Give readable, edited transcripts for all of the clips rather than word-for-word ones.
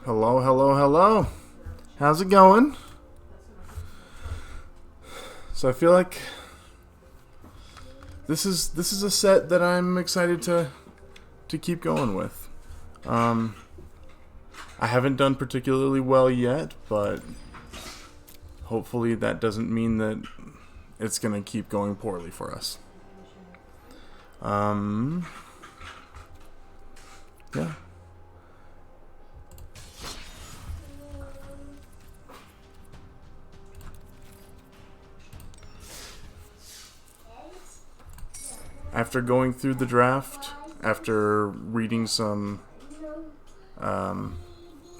Hello, hello, hello. How's it going? So I feel like this is a set that I'm excited to keep going with. I haven't done particularly well yet, but hopefully that doesn't mean that it's gonna keep going poorly for us. Yeah. After going through the draft, after reading some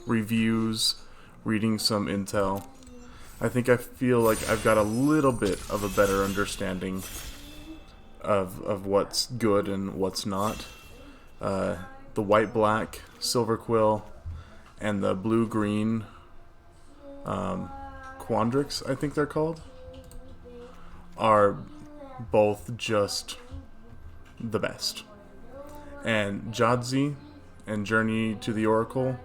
reviews, reading some intel, I think I feel like I've got a little bit of a better understanding of what's good and what's not. The white-black, silver quill, and the blue-green Quandrix, I think they're called, are both just the best. And Jadzi and Journey to the Oracle,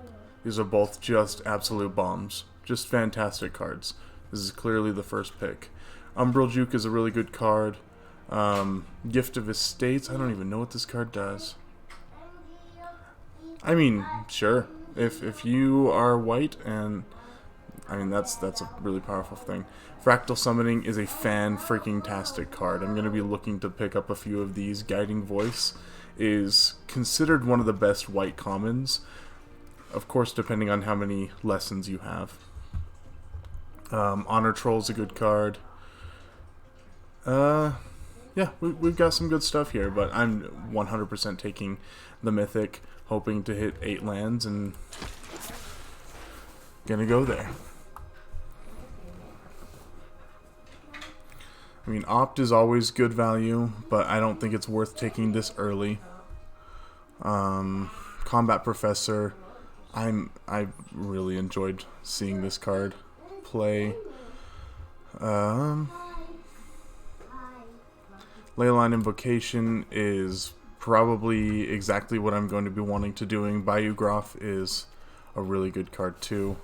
these are both just absolute bombs. Just fantastic cards. This is clearly the first pick. Umbral Juke is a really good card. Gift of Estates, I don't even know what this card does. I mean, sure. If you are white, and I mean that's a really powerful thing. Fractal Summoning is a fan-freaking-tastic card. I'm going to be looking to pick up a few of these. Guiding Voice is considered one of the best white commons. Of course, depending on how many lessons you have. Honor Troll is a good card. Yeah, we've got some good stuff here, but I'm 100% taking the Mythic, hoping to hit 8 lands, and gonna go there. I mean, Opt is always good value, but I don't think it's worth taking this early. Combat Professor, I really enjoyed seeing this card play. Leyline Invocation is probably exactly what I'm going to be wanting to doing. Bayou Groff is a really good card too.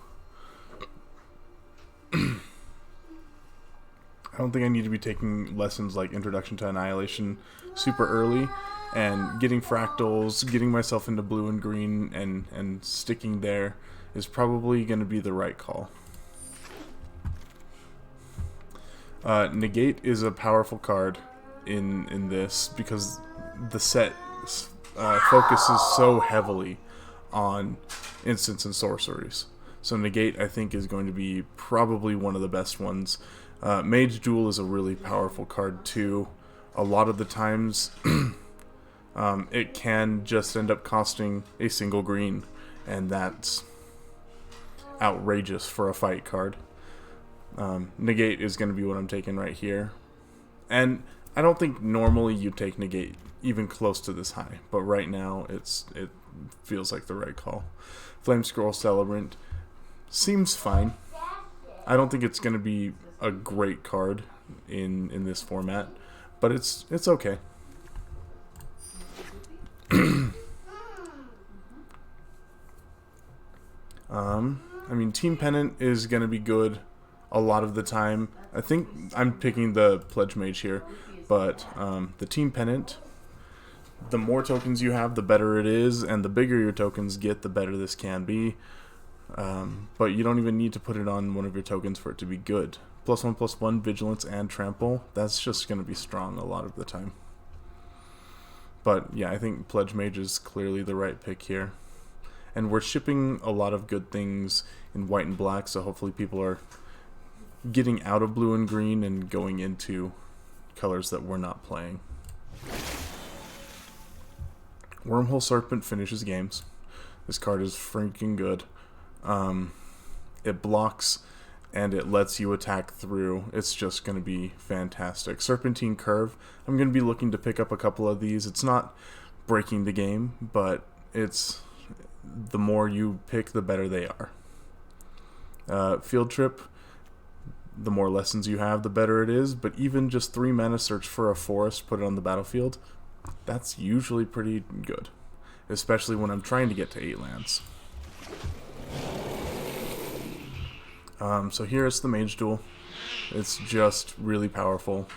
I don't think I need to be taking lessons like Introduction to Annihilation super early, and getting fractals, getting myself into blue and green, and sticking there is probably going to be the right call. Negate is a powerful card in this because the set focuses so heavily on instants and sorceries. So Negate, I think, is going to be probably one of the best ones. Mage Duel is a really powerful card too. A lot of the times it can just end up costing a single green, and that's outrageous for a fight card. Negate is going to be what I'm taking right here. And I don't think normally you take Negate even close to this high, but right now it feels like the right call. Flame Scroll Celebrant seems fine. I don't think it's going to be a great card in this format, but it's okay. I mean, Team Pennant is going to be good a lot of the time. I think I'm picking the Pledge Mage here, but the Team Pennant, the more tokens you have, the better it is, and the bigger your tokens get, the better this can be. But you don't even need to put it on one of your tokens for it to be good. +1/+1 Vigilance and Trample, that's just going to be strong a lot of the time. But yeah, I think Pledge Mage is clearly the right pick here. And we're shipping a lot of good things in white and black, so hopefully people are getting out of blue and green and going into colors that we're not playing. Wormhole Serpent finishes games. This card is freaking good. It blocks and it lets you attack through. It's just going to be fantastic. Serpentine Curve, I'm going to be looking to pick up a couple of these. It's not breaking the game, but it's the more you pick, the better they are. Field Trip, the more lessons you have, the better it is, but even just 3 mana search for a forest, put it on the battlefield, that's usually pretty good, especially when I'm trying to get to 8 lands. So here it's the Mage Duel. It's just really powerful.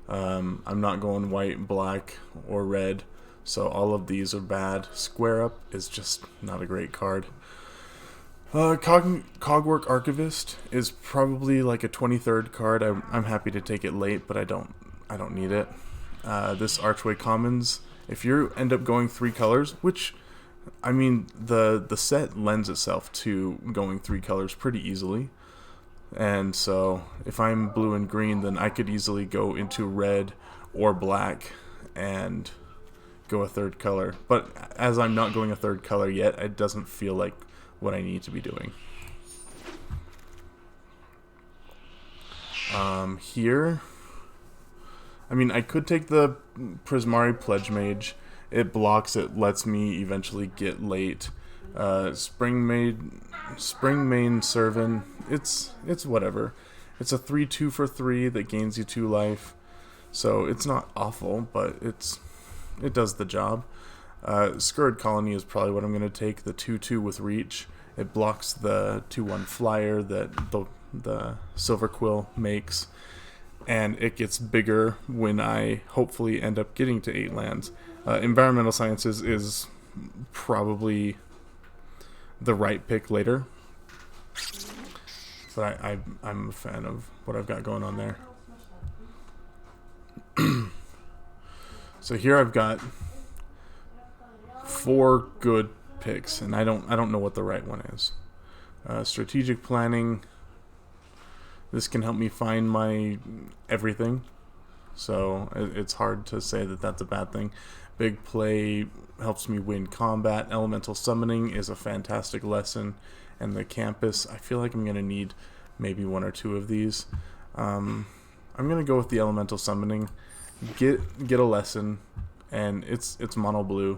I'm not going white, black, or red, so all of these are bad. Square Up is just not a great card. Cogwork Archivist is probably like a 23rd card. I'm happy to take it late, but I don't need it. This Archway Commons, if you end up going 3 colors, which, I mean, the set lends itself to going 3 colors pretty easily. And so if I'm blue and green, then I could easily go into red or black and go a 3rd color. But as I'm not going a 3rd color yet, it doesn't feel like what I need to be doing. Here, I mean, I could take the Prismari Pledge Mage. It blocks, it lets me eventually get late. Spring Main Servant, it's whatever. It's a 3/2 for 3 that gains you 2 life. So it's not awful, but it does the job. Scurrid Colony is probably what I'm going to take, the 2/2 with reach. It blocks the 2/1 flyer that the Silver Quill makes, and it gets bigger when I hopefully end up getting to 8 lands. Environmental Sciences is probably the right pick later, but I'm a fan of what I've got going on there. So here I've got 4 good picks, and I don't know what the right one is. Strategic Planning. This can help me find my everything, so it's hard to say that that's a bad thing. Big Play helps me win combat. Elemental Summoning is a fantastic lesson, and the Campus, I feel like I'm going to need maybe 1 or 2 of these. I'm going to go with the Elemental Summoning, get a lesson, and it's mono blue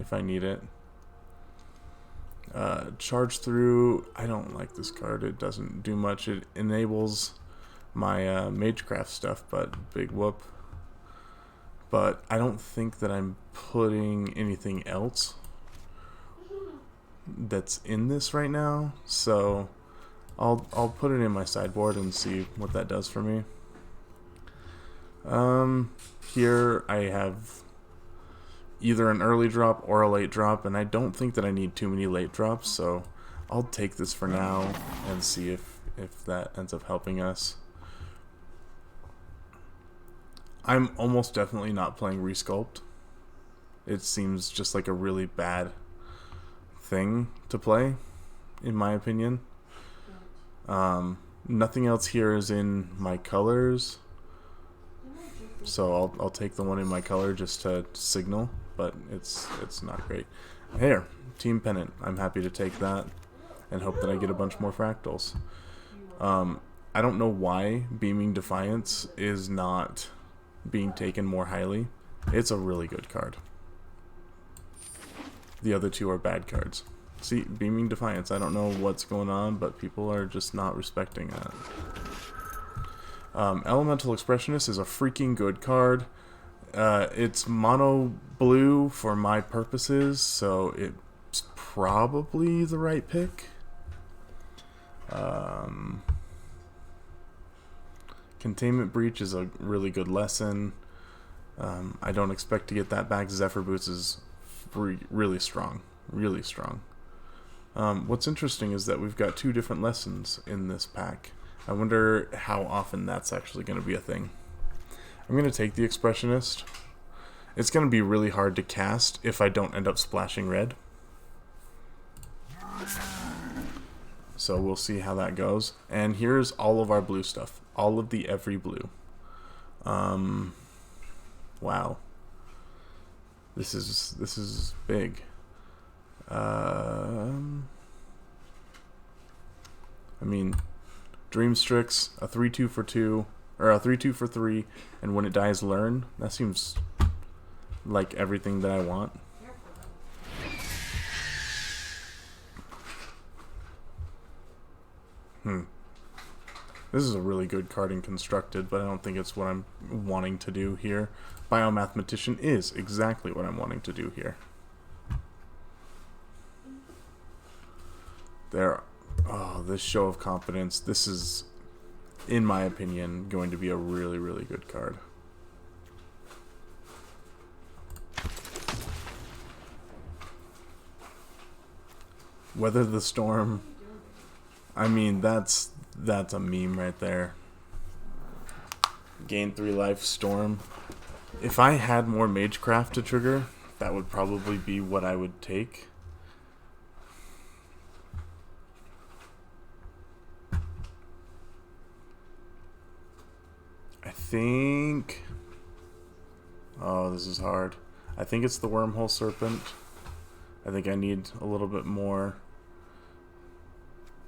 if I need it. Charge Through, I don't like this card. It doesn't do much. It enables my Magecraft stuff, but big whoop. But I don't think that I'm putting anything else that's in this right now, so I'll put it in my sideboard and see what that does for me. Here I have either an early drop or a late drop, and I don't think that I need too many late drops, so I'll take this for now and see if that ends up helping us. I'm almost definitely not playing Resculpt. It seems just like a really bad thing to play, in my opinion. Nothing else here is in my colors, so I'll take the one in my color just to signal, but it's not great. Here, Team Pennant. I'm happy to take that and hope that I get a bunch more fractals. I don't know why Beaming Defiance is not being taken more highly. It's a really good card. The other 2 are bad cards. See, Beaming Defiance, I don't know what's going on, but people are just not respecting that. Elemental Expressionist is a freaking good card. It's mono blue for my purposes, so it's probably the right pick. Containment Breach is a really good lesson. I don't expect to get that back. Zephyr Boots is really strong. Really strong. What's interesting is that we've got 2 different lessons in this pack. I wonder how often that's actually going to be a thing. I'm going to take the Expressionist. It's going to be really hard to cast if I don't end up splashing red. So we'll see how that goes. And here's all of our blue stuff. All of the every blue. Wow. This is big. I mean, Dreamstrix, a 3/2 for 2, or a 3/2 for 3, and when it dies, learn. That seems like everything that I want. This is a really good card in Constructed, but I don't think it's what I'm wanting to do here. Biomathematician is exactly what I'm wanting to do here. There. Oh, this show of confidence. This is, in my opinion, going to be a really, really good card. Weather the Storm. I mean, that's a meme right there. Gain 3 life, Storm. If I had more Magecraft to trigger, that would probably be what I would take. I think... Oh, this is hard. I think it's the Wormhole Serpent. I think I need a little bit more.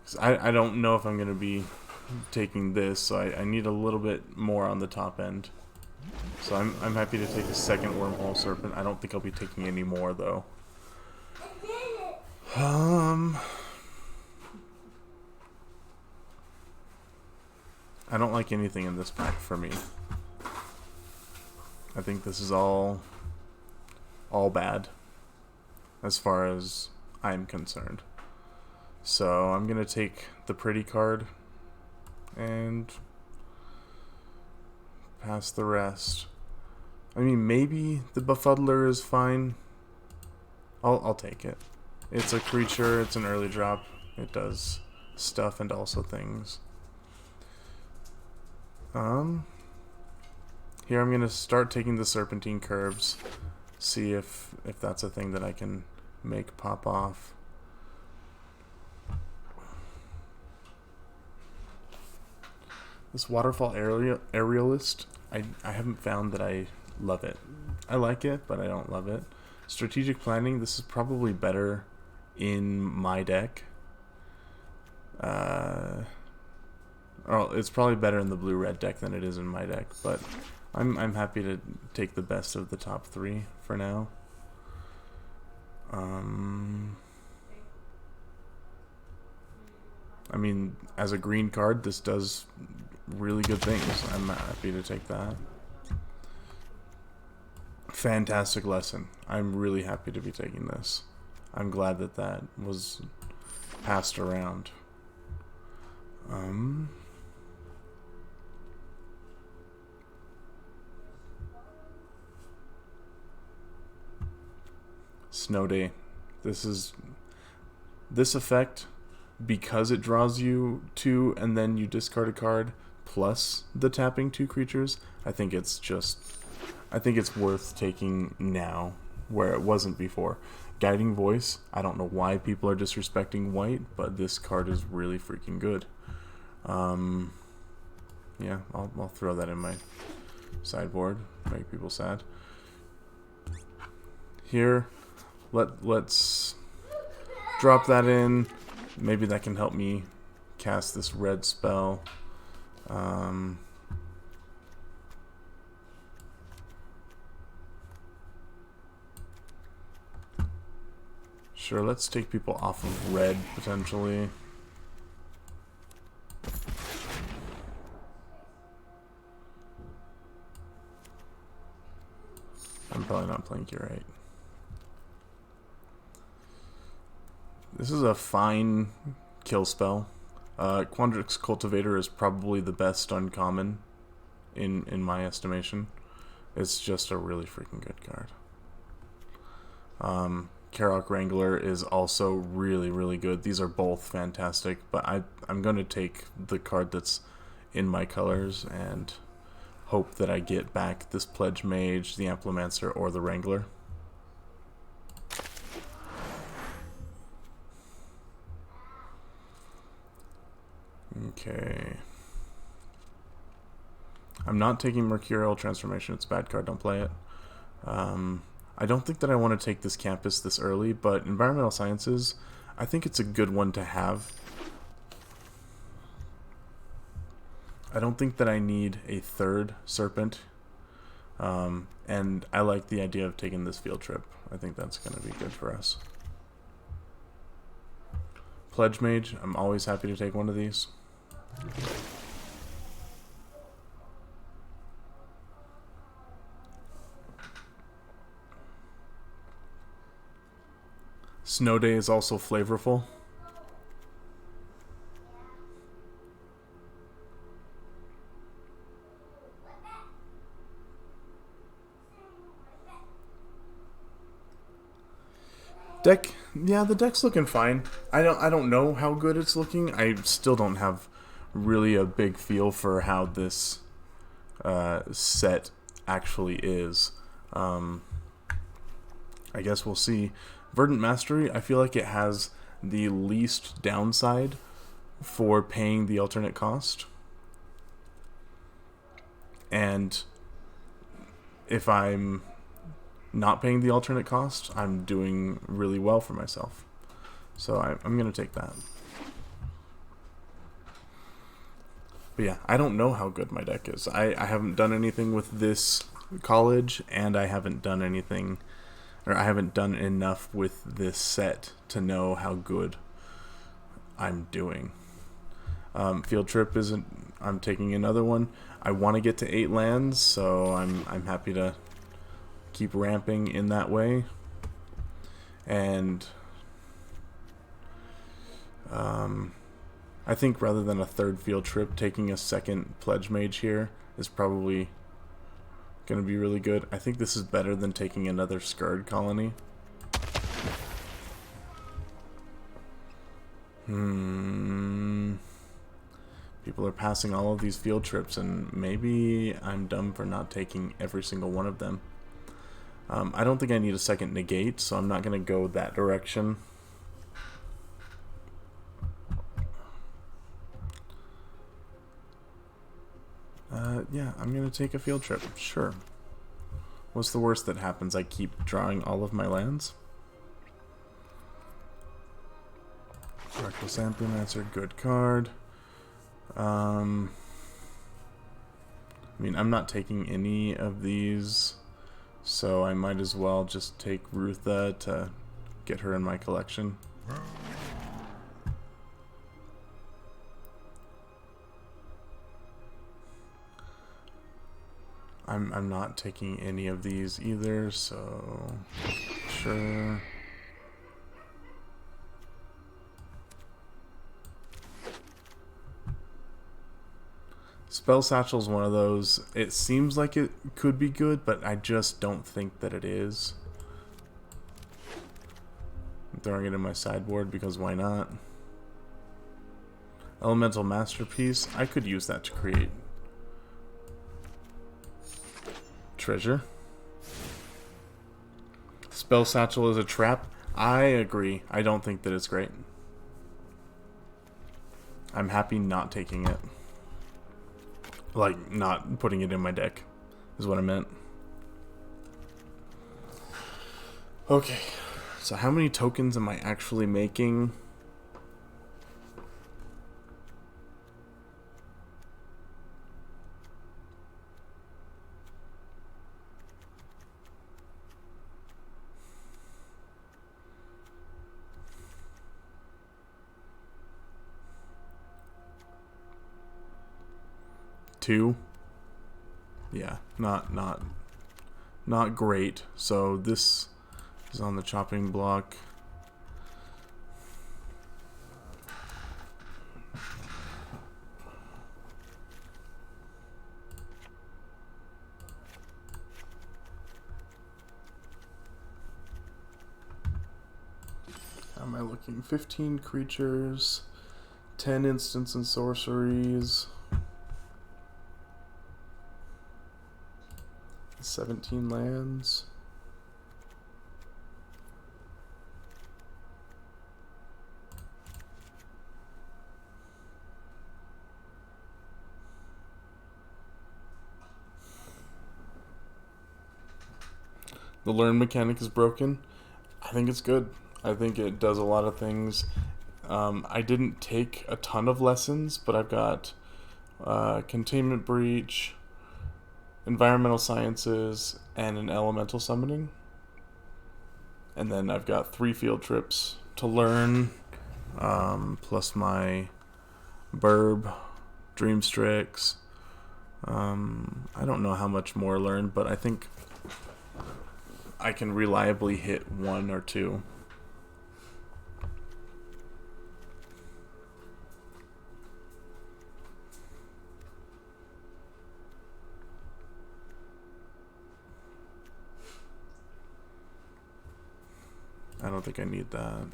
'Cause I don't know if I'm going to be taking this, so I need a little bit more on the top end. So I'm happy to take a second Wormhole Serpent. I don't think I'll be taking any more, though. I don't like anything in this pack for me. I think this is all bad as far as I'm concerned. So I'm going to take the pretty card and pass the rest. I mean, maybe the Befuddler is fine. I'll take it. It's a creature, it's an early drop. It does stuff and also things. Here I'm going to start taking the Serpentine Curbs. See if that's a thing that I can make pop off. This Waterfall Aerialist, I haven't found that I love it. I like it, but I don't love it. Strategic Planning, this is probably better in my deck. Oh, it's probably better in the blue-red deck than it is in my deck, but I'm happy to take the best of the top 3 for now. I mean, as a green card, this does really good things. I'm happy to take that. Fantastic Lesson. I'm really happy to be taking this. I'm glad that that was passed around. Snow Day. This effect, because it draws you 2 and then you discard a card plus the tapping 2 creatures, I think it's worth taking now where it wasn't before. Guiding Voice, I don't know why people are disrespecting white, but this card is really freaking good. Yeah, I'll throw that in my sideboard, make people sad. Here, let's drop that in. Maybe that can help me cast this red spell. Sure, let's take people off of red, potentially. I'm probably not playing Curate. This is a fine kill spell. Quandrix Cultivator is probably the best uncommon in my estimation. It's just a really freaking good card. Karok Wrangler is also really, really good. These are both fantastic, but I'm going to take the card that's in my colors and hope that I get back this Pledge Mage, the Amplemancer, or the Wrangler. Okay. I'm not taking Mercurial Transformation. It's a bad card. Don't play it. I don't think that I want to take this campus this early, but Environmental Sciences, I think it's a good one to have. I don't think that I need a third Serpent, and I like the idea of taking this field trip. I think that's going to be good for us. Pledge Mage, I'm always happy to take one of these. Snow Day is also flavorful. Deck, yeah, the deck's looking fine. I don't know how good it's looking. I still don't have really a big feel for how this set actually is. I guess we'll see. Verdant Mastery, I feel like it has the least downside for paying the alternate cost. And if I'm not paying the alternate cost, I'm doing really well for myself. So I'm going to take that. But yeah, I don't know how good my deck is. I haven't done anything with this college, and I haven't done anything, or I haven't done enough with this set to know how good I'm doing. Field Trip isn't. I'm taking another one. I want to get to 8 lands, so I'm happy to keep ramping in that way. And I think rather than a third Field Trip, taking a second Pledge Mage here is probably going to be really good. I think this is better than taking another Scarred Colony. People are passing all of these Field Trips, and maybe I'm dumb for not taking every single one of them. I don't think I need a second Negate, so I'm not going to go that direction. Yeah, I'm going to take a Field Trip, sure. What's the worst that happens? I keep drawing all of my lands? Reckless Amplimancer, good card. I mean, I'm not taking any of these, so I might as well just take Rutha to get her in my collection. I'm not taking any of these either, so sure. Spell Satchel is one of those. It seems like it could be good, but I just don't think that it is. I'm throwing it in my sideboard because why not? Elemental Masterpiece. I could use that to create treasure. Spell Satchel is a trap. I agree. I don't think that it's great. I'm happy not taking it. Like, not putting it in my deck is what I meant. Okay, so how many tokens am I actually making? Two. Yeah, not great. So this is on the chopping block. How am I looking? 15 creatures, 10 instants and sorceries, 17 lands. The learn mechanic is broken. I think it's good. I think it does a lot of things. I didn't take a ton of lessons, but I've got Containment Breach, Environmental Sciences, and an Elemental Summoning. And then I've got 3 field trips to learn, plus my Burb, Dream Strix. I don't know how much more learned, but I think I can reliably hit 1 or 2. I don't think I need that.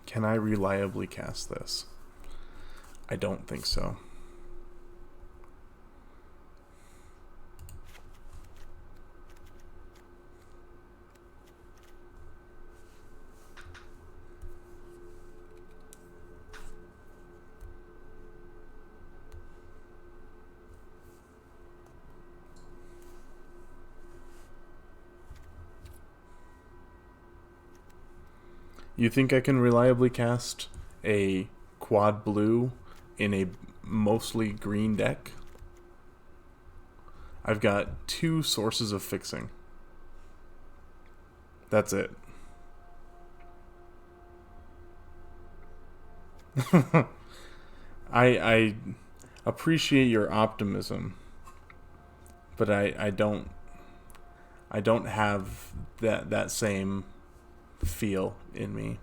Can I reliably cast this? I don't think so. You think I can reliably cast a quad blue in a mostly green deck? I've got 2 sources of fixing. That's it. I appreciate your optimism, but I don't have that same feel in me.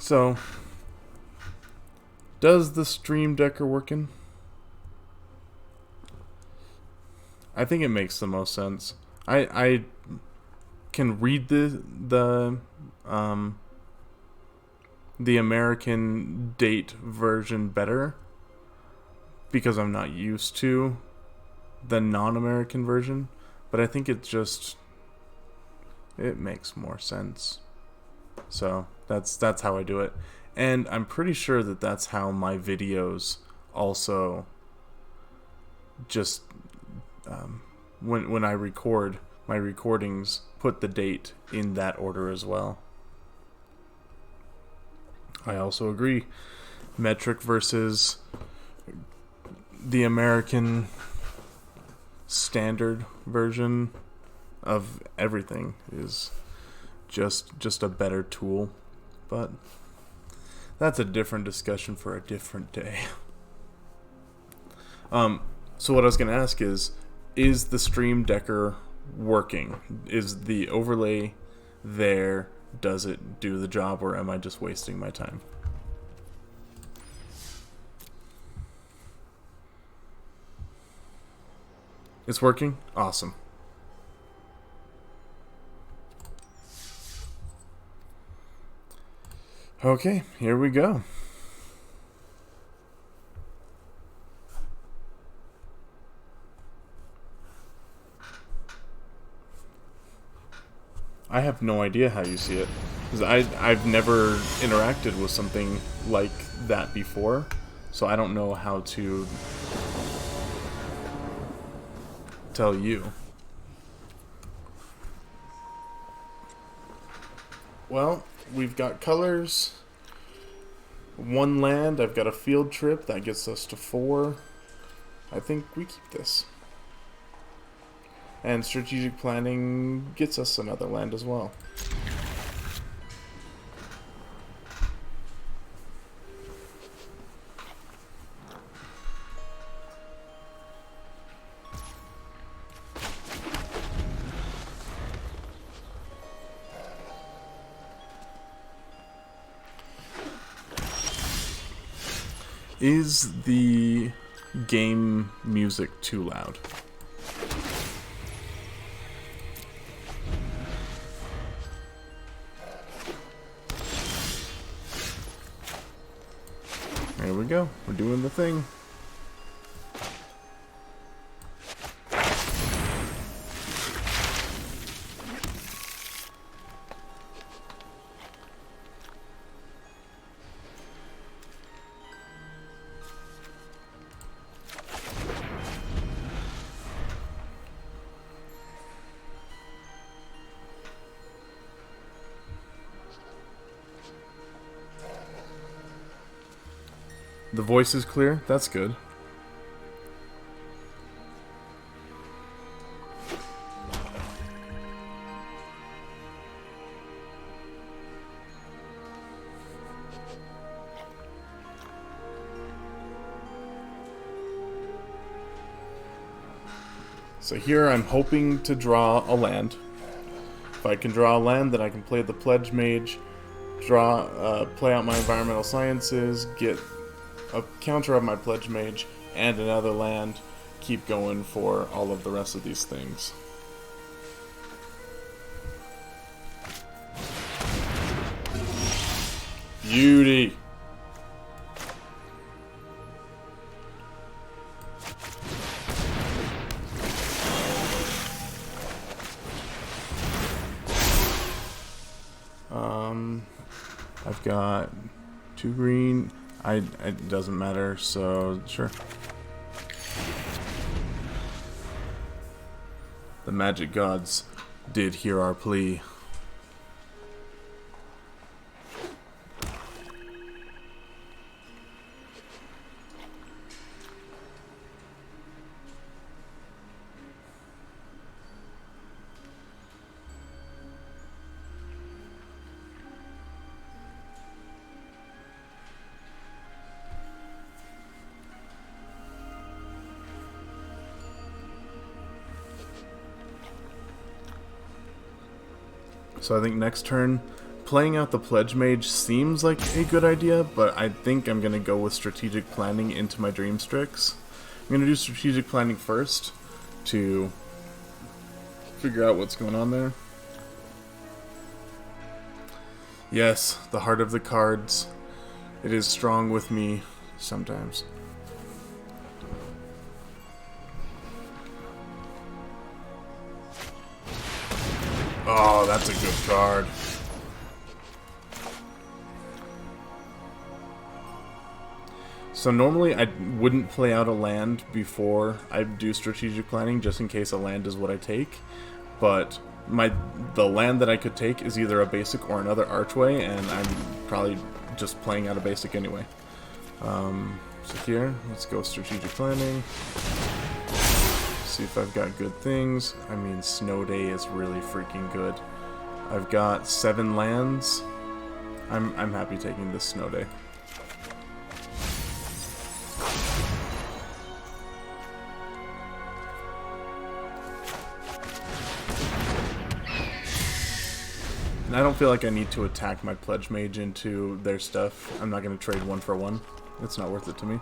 So, does the Stream Decker working? I think it makes the most sense. I can read the American date version better because I'm not used to the non-American version, but I think it makes more sense. So that's how I do it, and I'm pretty sure that that's how my videos also just when I record my recordings put the date in that order as well. I also agree, metric versus the American standard version of everything is just a better tool, but that's a different discussion for a different day. So what I was going to ask is the Stream Decker working? Is the overlay there? Does it do the job, or am I just wasting my time? It's working? Awesome. Okay, here we go. I have no idea how you see it, because I've never interacted with something like that before, so I don't know how to tell you. Well, we've got colors, 1 land, I've got a field trip, that gets us to 4. I think we keep this. And strategic planning gets us another land as well. Is the game music too loud? go. We're doing the thing. The voice is clear. That's good. So here I'm hoping to draw a land. If I can draw a land, then I can play the Pledge Mage, play out my Environmental Sciences, get a counter of my Pledge Mage, and another land, keep going for all of the rest of these things. Beauty! I've got 2 green. It doesn't matter, so sure. The magic gods did hear our plea. So I think next turn, playing out the Pledge Mage seems like a good idea, but I think I'm going to go with strategic planning into my Dream Strix. I'm going to do strategic planning first to figure out what's going on there. Yes, the heart of the cards. It is strong with me sometimes. Oh, that's a good card. So normally I wouldn't play out a land before I do strategic planning, just in case a land is what I take. But the land that I could take is either a basic or another archway, and I'm probably just playing out a basic anyway. So here, let's go strategic planning. See if I've got good things. I mean, Snow Day is really freaking good. I've got 7 lands. I'm happy taking this Snow Day. And I don't feel like I need to attack my Pledge Mage into their stuff. I'm not going to trade 1 for 1. It's not worth it to me.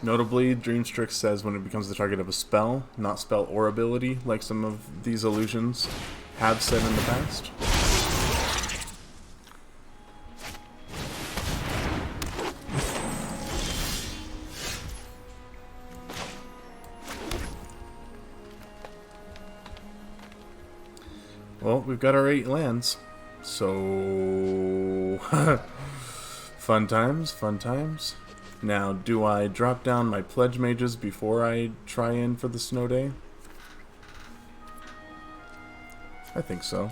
Notably, Dream Strix says when it becomes the target of a spell, not spell or ability, like some of these illusions have said in the past. Well, we've got our 8 lands, so fun times, fun times. Now, do I drop down my Pledge Mages before I try in for the Snow Day? I think so.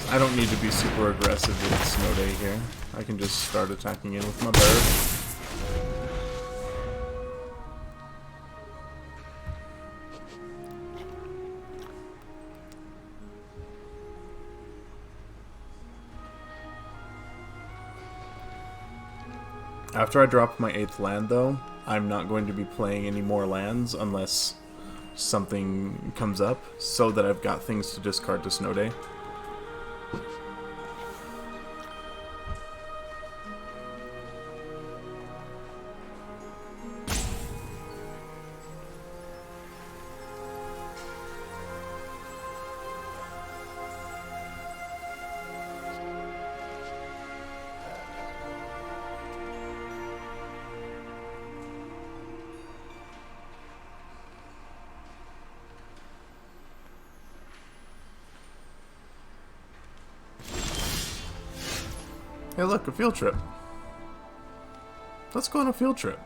I don't need to be super aggressive with Snow Day here. I can just start attacking in with my bird. After I drop my 8th land, though, I'm not going to be playing any more lands unless something comes up, so that I've got things to discard to Snow Day. Hey look, a field trip. Let's go on a field trip.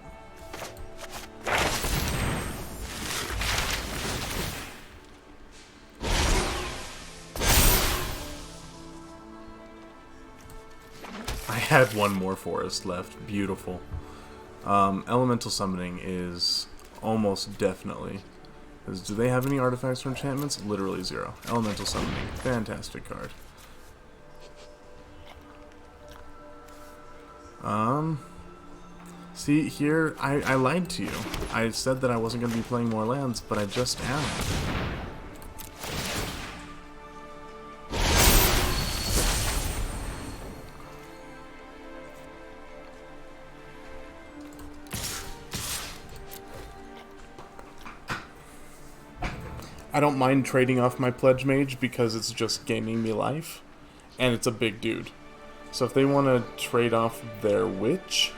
I had one more forest left. Beautiful. Elemental summoning is almost definitely... Do they have any artifacts or enchantments? Literally 0. Elemental summoning. Fantastic card. See, here, I lied to you. I said that I wasn't going to be playing more lands, but I just am. I don't mind trading off my Pledge Mage because it's just gaining me life, and it's a big dude. So if they want to trade off their Witch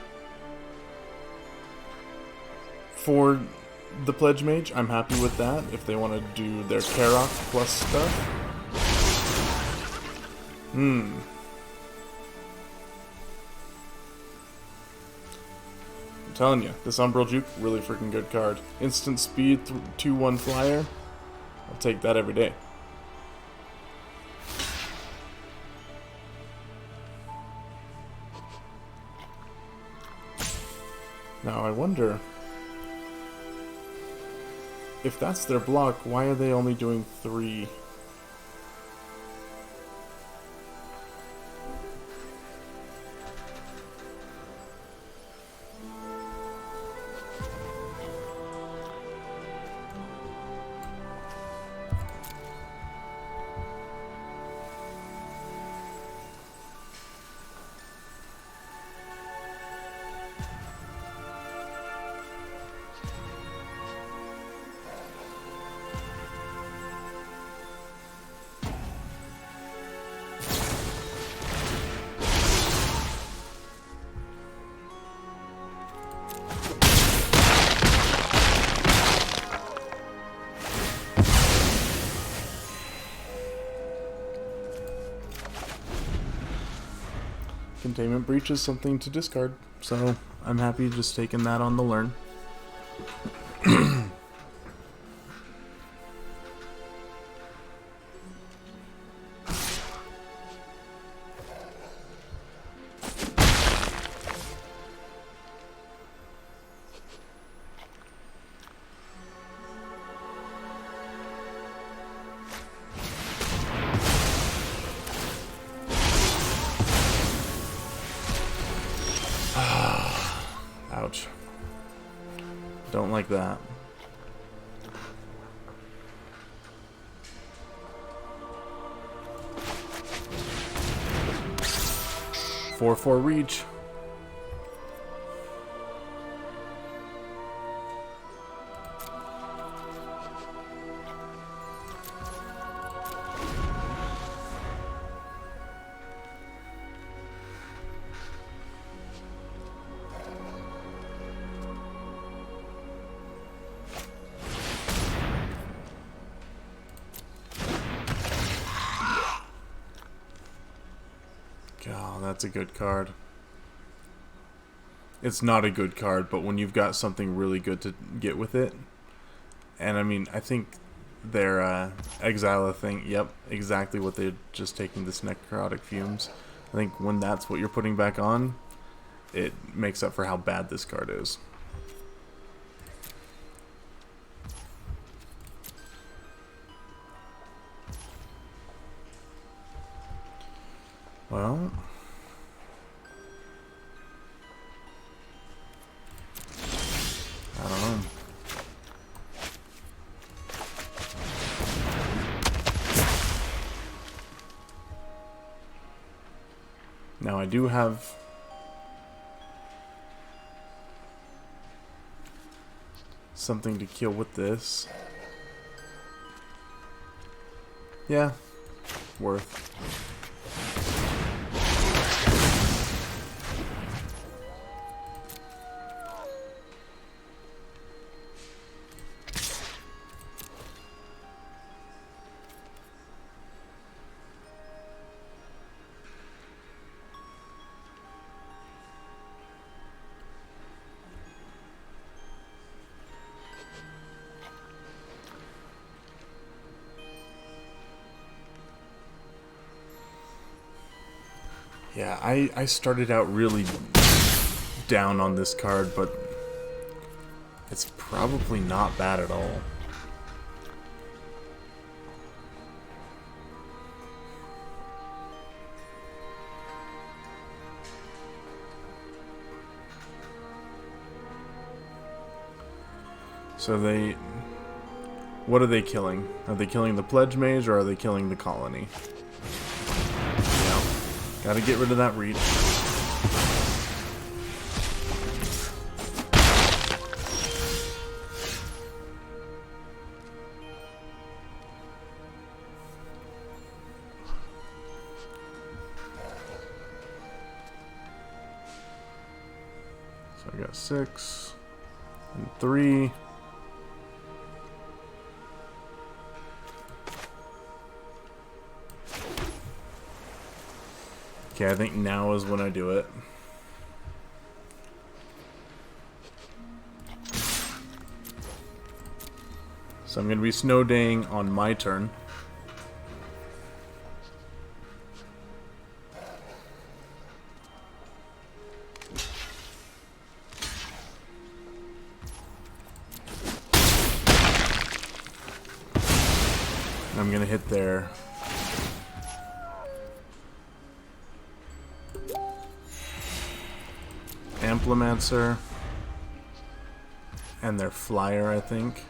for the Pledge Mage, I'm happy with that. If they want to do their Karok plus stuff. I'm telling you, this Umbral Juke, really freaking good card. Instant speed, 2/1 flyer. I'll take that every day. Now I wonder, if that's their block, why are they only doing 3? Containment Breach is something to discard, so I'm happy just taking that on the learn. Ouch. Don't like that. For reach. God, that's a good card. It's not a good card, but when you've got something really good to get with it, and I mean, I think their Exile thing, yep, exactly what they're just taking this Necrotic Fumes. I think when that's what you're putting back on, it makes up for how bad this card is. Well, Now I do have something to kill with this. Yeah, worth. Yeah, I started out really down on this card, but it's probably not bad at all. So what are they killing? Are they killing the Pledge Mage or are they killing the Colony? Yeah, gotta get rid of that reach. So I got 6 and 3. Okay, I think now is when I do it. So I'm going to be Snow Daying on my turn. And I'm going to hit their Amplimancer and their Flyer, I think.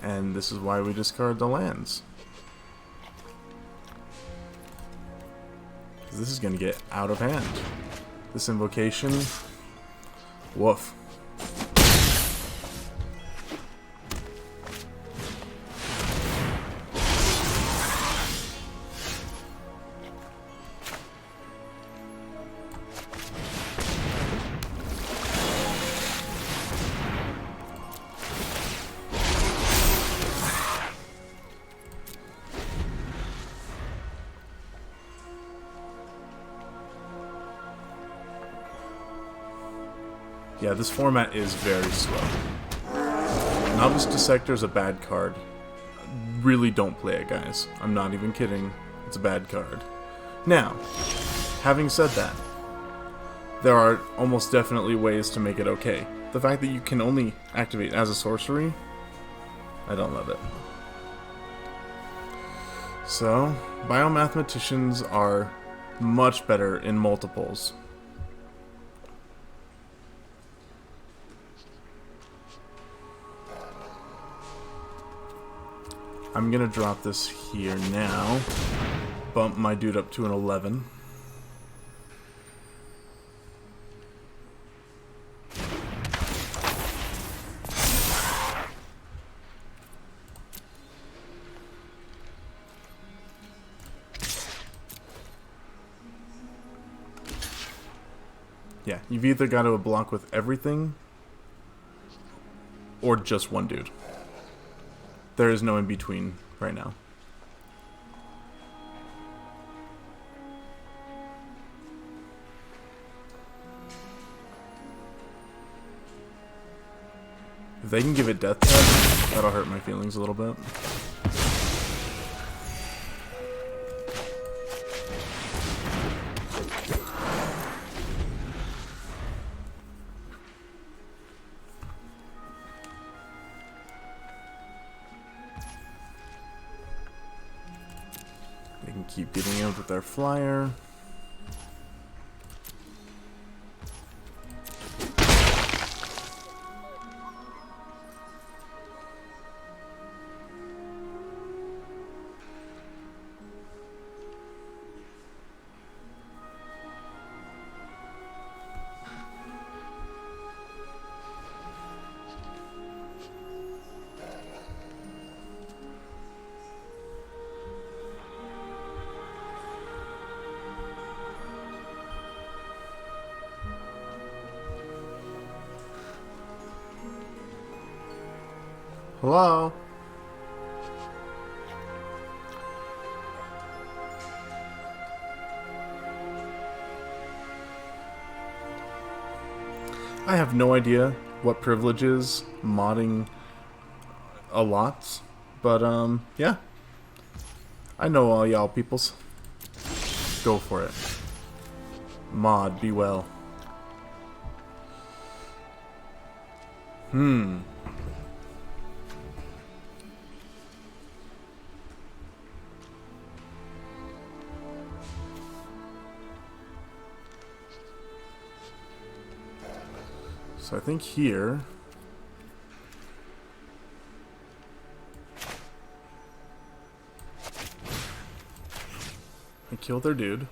And this is why we discard the lands. This is going to get out of hand. This invocation, woof. Yeah, this format is very slow. Novice Dissector is a bad card. Really don't play it, guys. I'm not even kidding. It's a bad card. Now, having said that, there are almost definitely ways to make it okay. The fact that you can only activate as a sorcery, I don't love it. So, Biomathematicians are much better in multiples. I'm gonna drop this here now. Bump my dude up to an 11. Yeah, you've either got to block with everything or just one dude. There is no in between right now. If they can give it death touch, that'll hurt my feelings a little bit. They can keep getting out with their Flyer. Hello? I have no idea what privileges modding a lot, but yeah. I know all y'all peoples. Go for it. Mod, be well. So I think here... I killed their dude.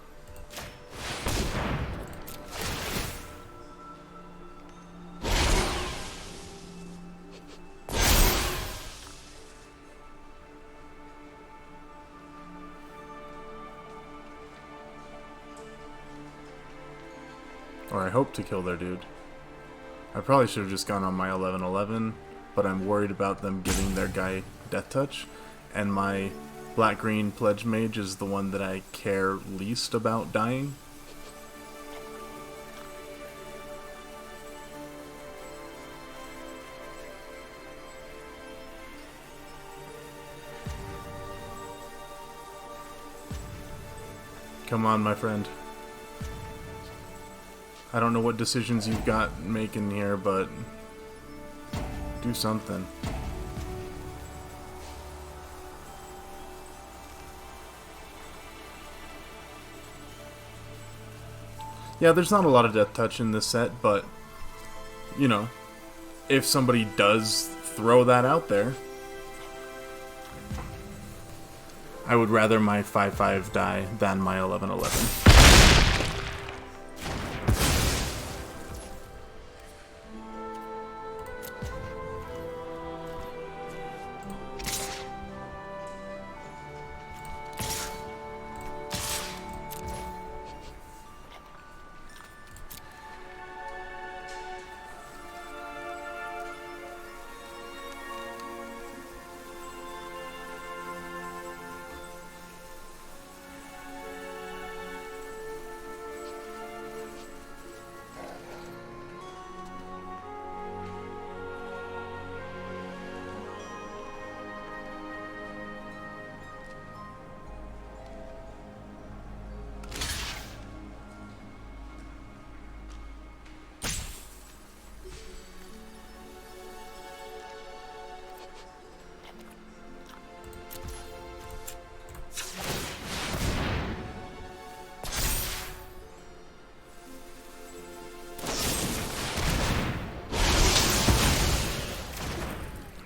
Or I hope to kill their dude. I probably should have just gone on my 11-11, but I'm worried about them giving their guy Death Touch, and my black-green Pledge Mage is the one that I care least about dying. Come on, my friend. I don't know what decisions you've got making here, but do something. Yeah, there's not a lot of Death Touch in this set, but, you know, if somebody does throw that out there, I would rather my 5/5 die than my 11-11.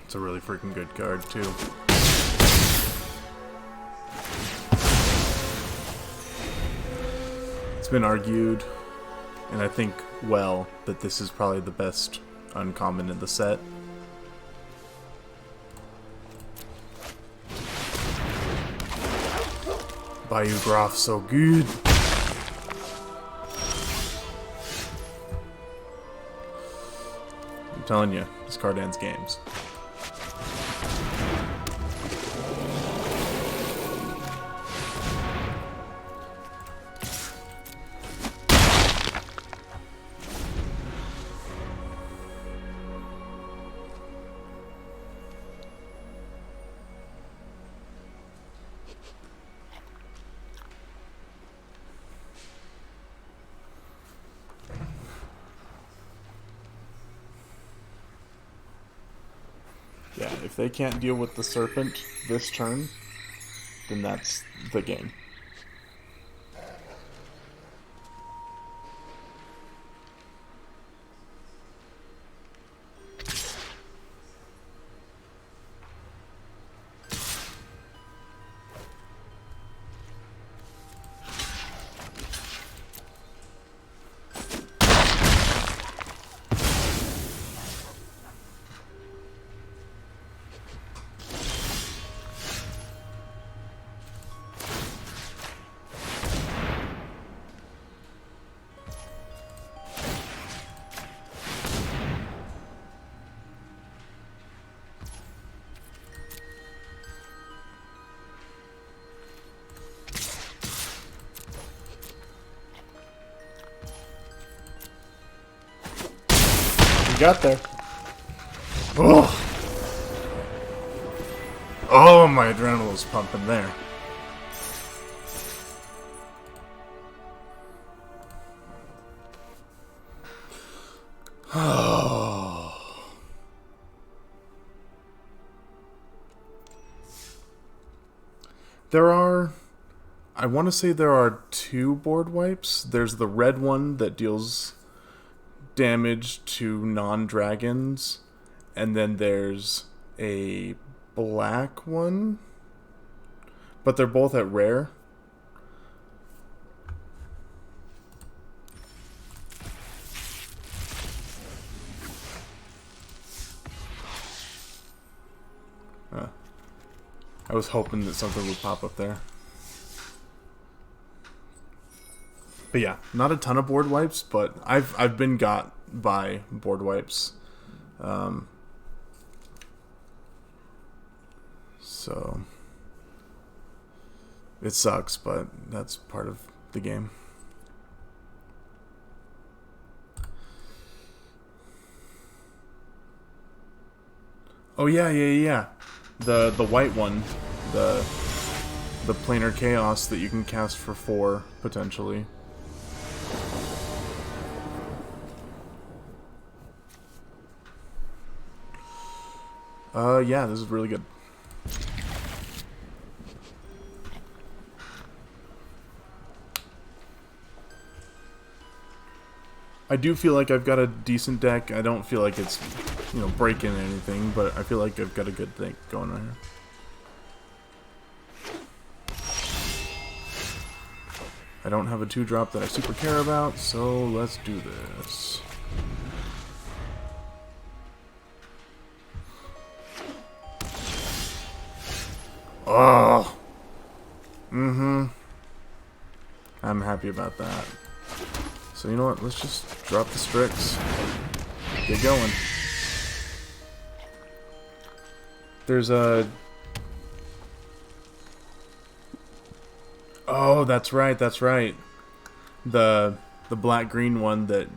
It's a really freaking good card, too. It's been argued, and I think, well, that this is probably the best uncommon in the set. Bayou Graph so good. I'm telling you, this card ends games. Yeah, if they can't deal with the Serpent this turn, then that's the game. got there. Oh! Oh, my adrenaline was pumping there. Oh. I want to say there are 2 board wipes. There's the red one that deals damage to non-dragons, and then there's a black one, but they're both at rare. I was hoping that something would pop up there. But yeah, not a ton of board wipes, but I've been got by board wipes. So it sucks, but that's part of the game. Oh yeah. The white one, the planar chaos that you can cast for 4 potentially. Yeah, this is really good. I do feel like I've got a decent deck. I don't feel like it's, you know, breaking anything, but I feel like I've got a good thing going right here. I don't have a 2-drop that I super care about, so let's do this. Oh! I'm happy about that. So you know what, let's just drop the Strix. Get going. There's a... Oh, that's right. The black-green one that...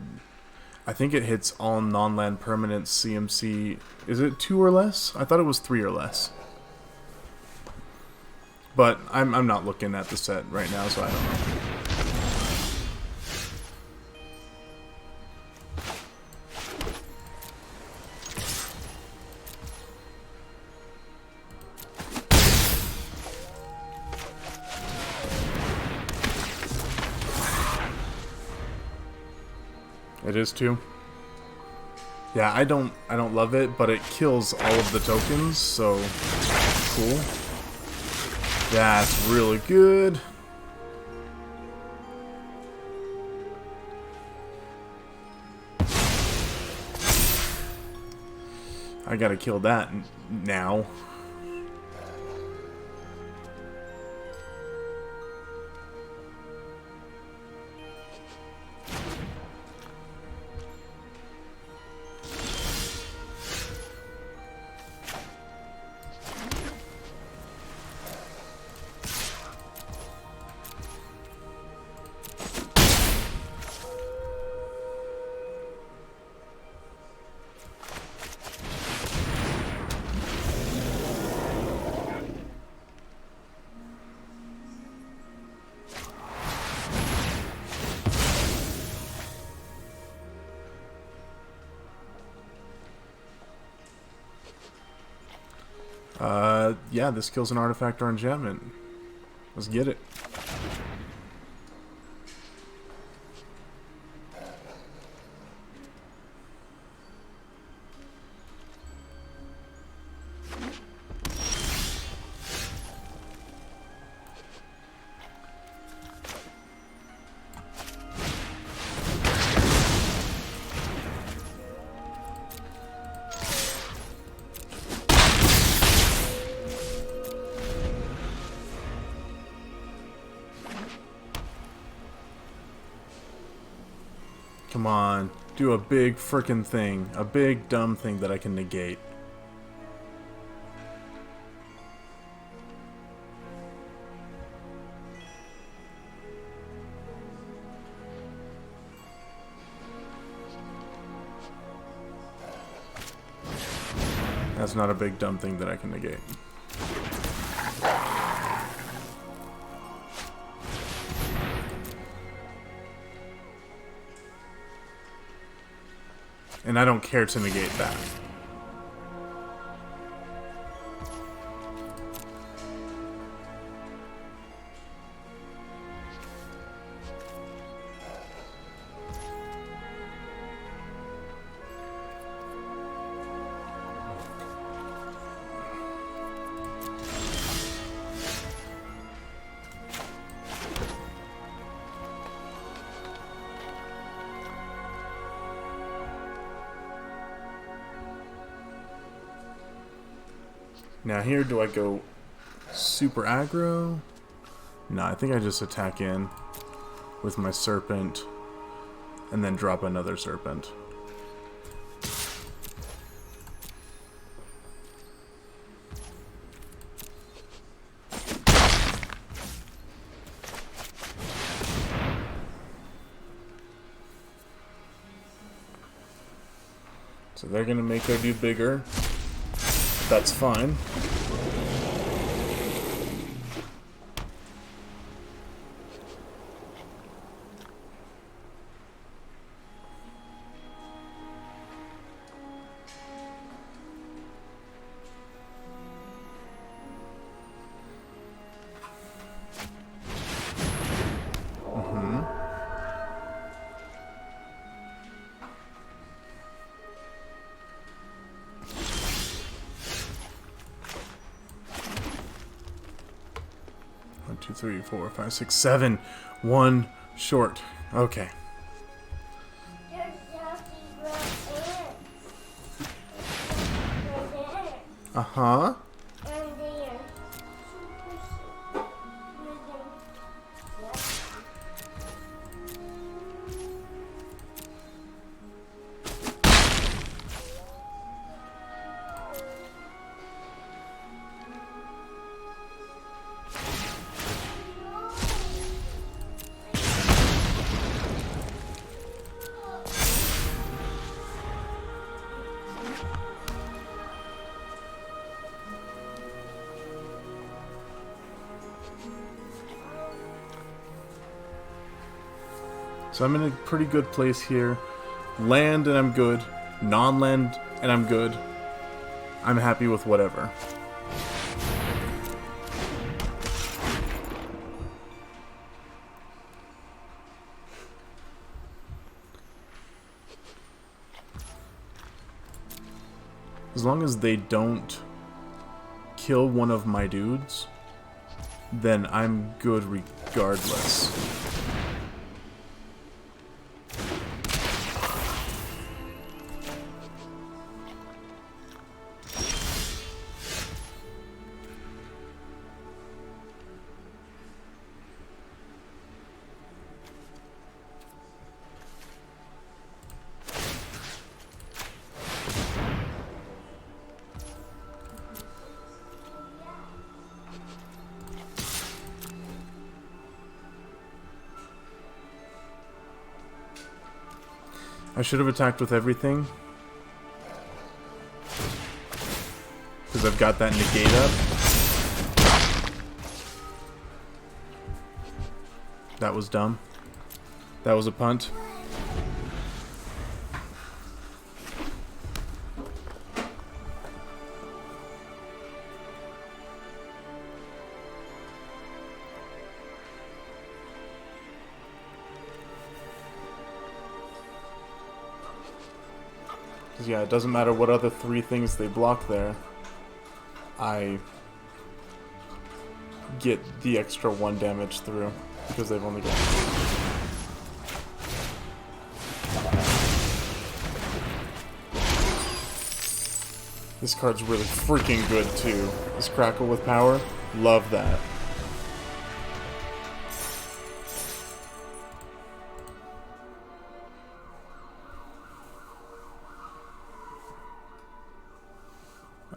I think it hits all non-land permanents CMC. Is it 2 or less? I thought it was 3 or less. But I'm not looking at the set right now, so I don't know. It is 2. Yeah, I don't love it, but it kills all of the tokens, so cool. That's really good. I gotta kill that now. Yeah, this kills an artifact or enchantment. Let's get it. Come on, do a big frickin' thing. A big dumb thing that I can negate. That's not a big dumb thing that I can negate. And I don't care to negate that. Now here, do I go super aggro? No, I think I just attack in with my serpent and then drop another serpent. So they're gonna make their dude bigger. That's fine. One, two, three, four, five, six, seven. One short. Okay. Uh-huh. So I'm in a pretty good place here. Land and I'm good. Non-land and I'm good. I'm happy with whatever. As long as they don't kill one of my dudes, then I'm good regardless. I should have attacked with everything, because I've got that negate up. That was dumb. That was a punt. Yeah, it doesn't matter what other three things they block there. I get the extra 1 damage through because they've only got 2. This card's really freaking good too. This Crackle with power, love that.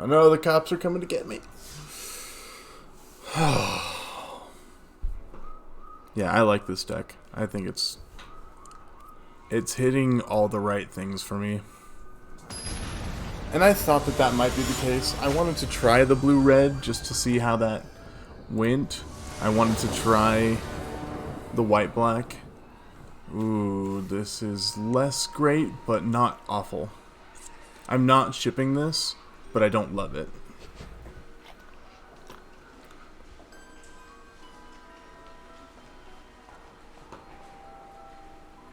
Oh no, the cops are coming to get me. Yeah, I like this deck. I think it's hitting all the right things for me. And I thought that that might be the case. I wanted to try the blue-red just to see how that went. I wanted to try the white-black. Ooh, this is less great, but not awful. I'm not shipping this, but I don't love it.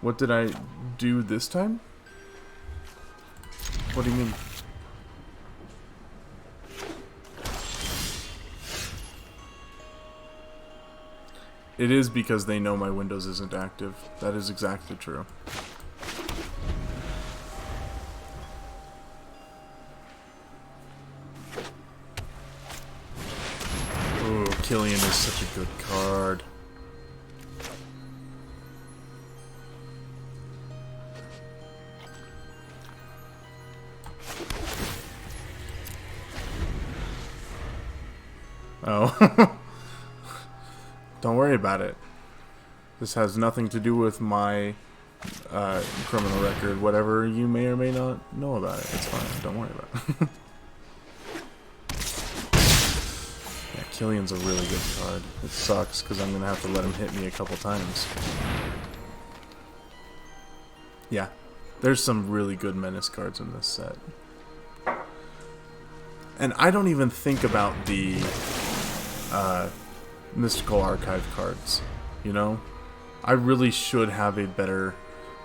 What did I do this time? What do you mean? It is because they know my Windows isn't active. That is exactly true. Ooh, Killian is such a good card. Oh. Don't worry about it. This has nothing to do with my criminal record. Whatever you may or may not know about it, it's fine. Don't worry about it. Yeah, Killian's a really good card. It sucks because I'm going to have to let him hit me a couple times. Yeah, there's some really good Menace cards in this set. And I don't even think about the Mystical Archive cards, you know? I really should have a better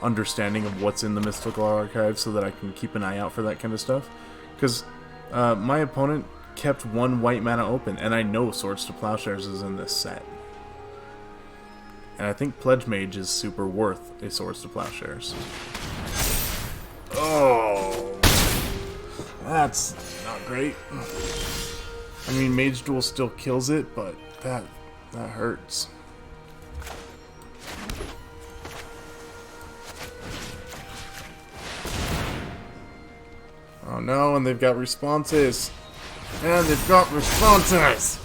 understanding of what's in the Mystical Archive so that I can keep an eye out for that kind of stuff. Because my opponent kept one white mana open, and I know Swords to Plowshares is in this set. And I think Pledge Mage is super worth a Swords to Plowshares. Oh, that's not great. I mean, Mage Duel still kills it, but that hurts. Oh no, and they've got responses. And they've got responses!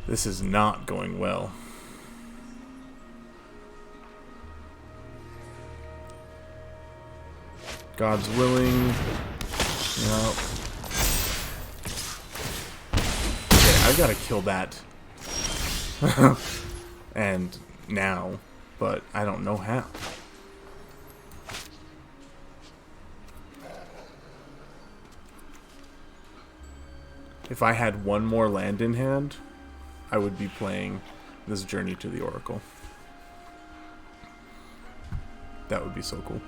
This is not going well. God's willing. No. Okay, I've got to kill that. And now, but I don't know how. If I had one more land in hand, I would be playing this Journey to the Oracle. That would be so cool.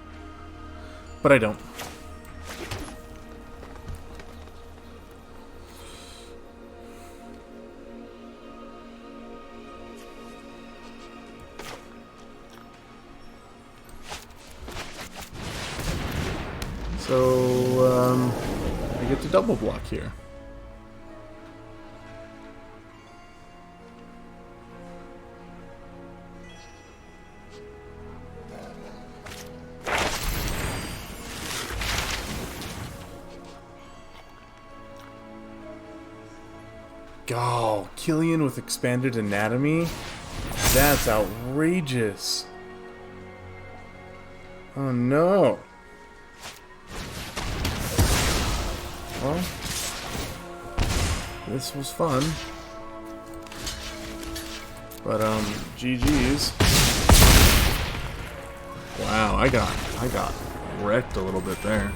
But I don't. So, I get to double block here. Oh, Killian with expanded anatomy? That's outrageous. Oh no. Well, this was fun. But GG's. Wow, I got wrecked a little bit there.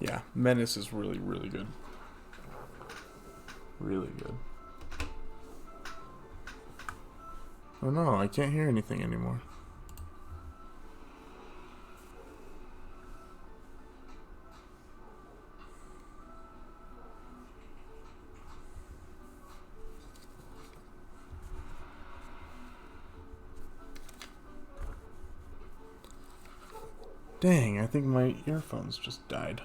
Yeah, Menace is really, really good. Really good. Oh no, I can't hear anything anymore. Dang, I think my earphones just died.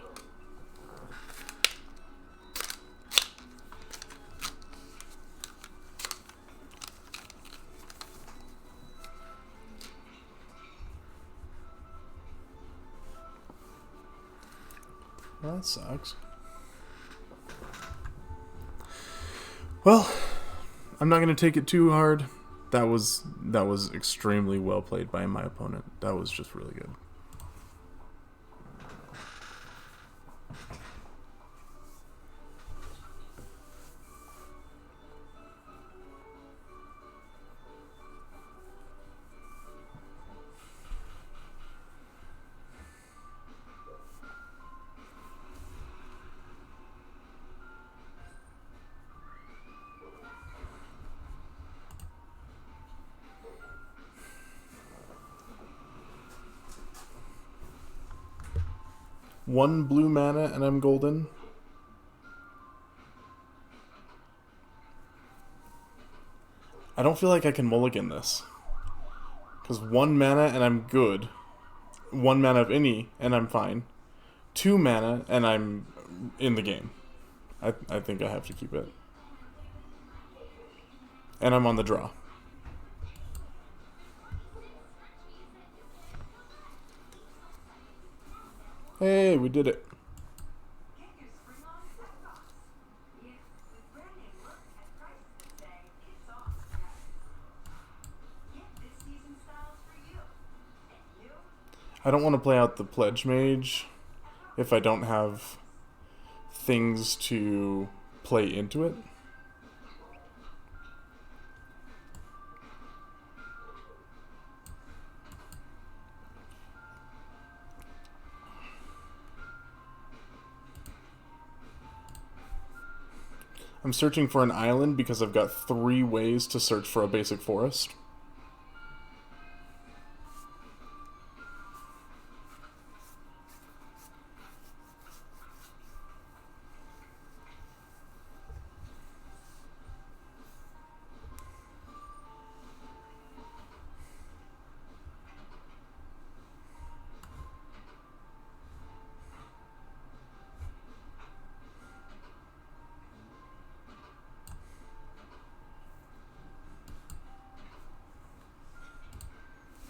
Well, that sucks. Well, I'm not going to take it too hard. That was extremely well played by my opponent. That was just really good. One blue mana and I'm golden. I don't feel like I can mulligan this. Because 1 mana and I'm good. 1 mana of any and I'm fine. 2 mana and I'm in the game. I think I have to keep it. And I'm on the draw. Hey, we did it. I don't want to play out the Pledge Mage if I don't have things to play into it. I'm searching for an island because I've got 3 ways to search for a basic forest.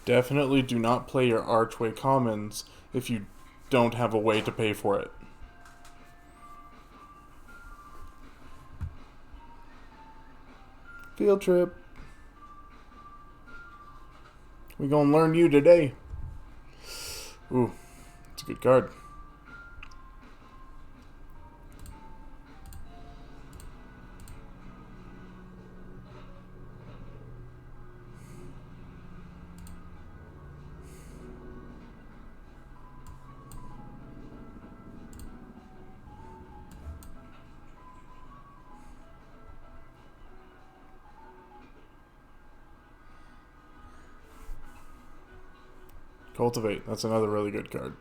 Definitely do not play your Archway Commons if you don't have a way to pay for it. Field trip. We gonna learn you today. Ooh, it's a good card. Cultivate. That's another really good card.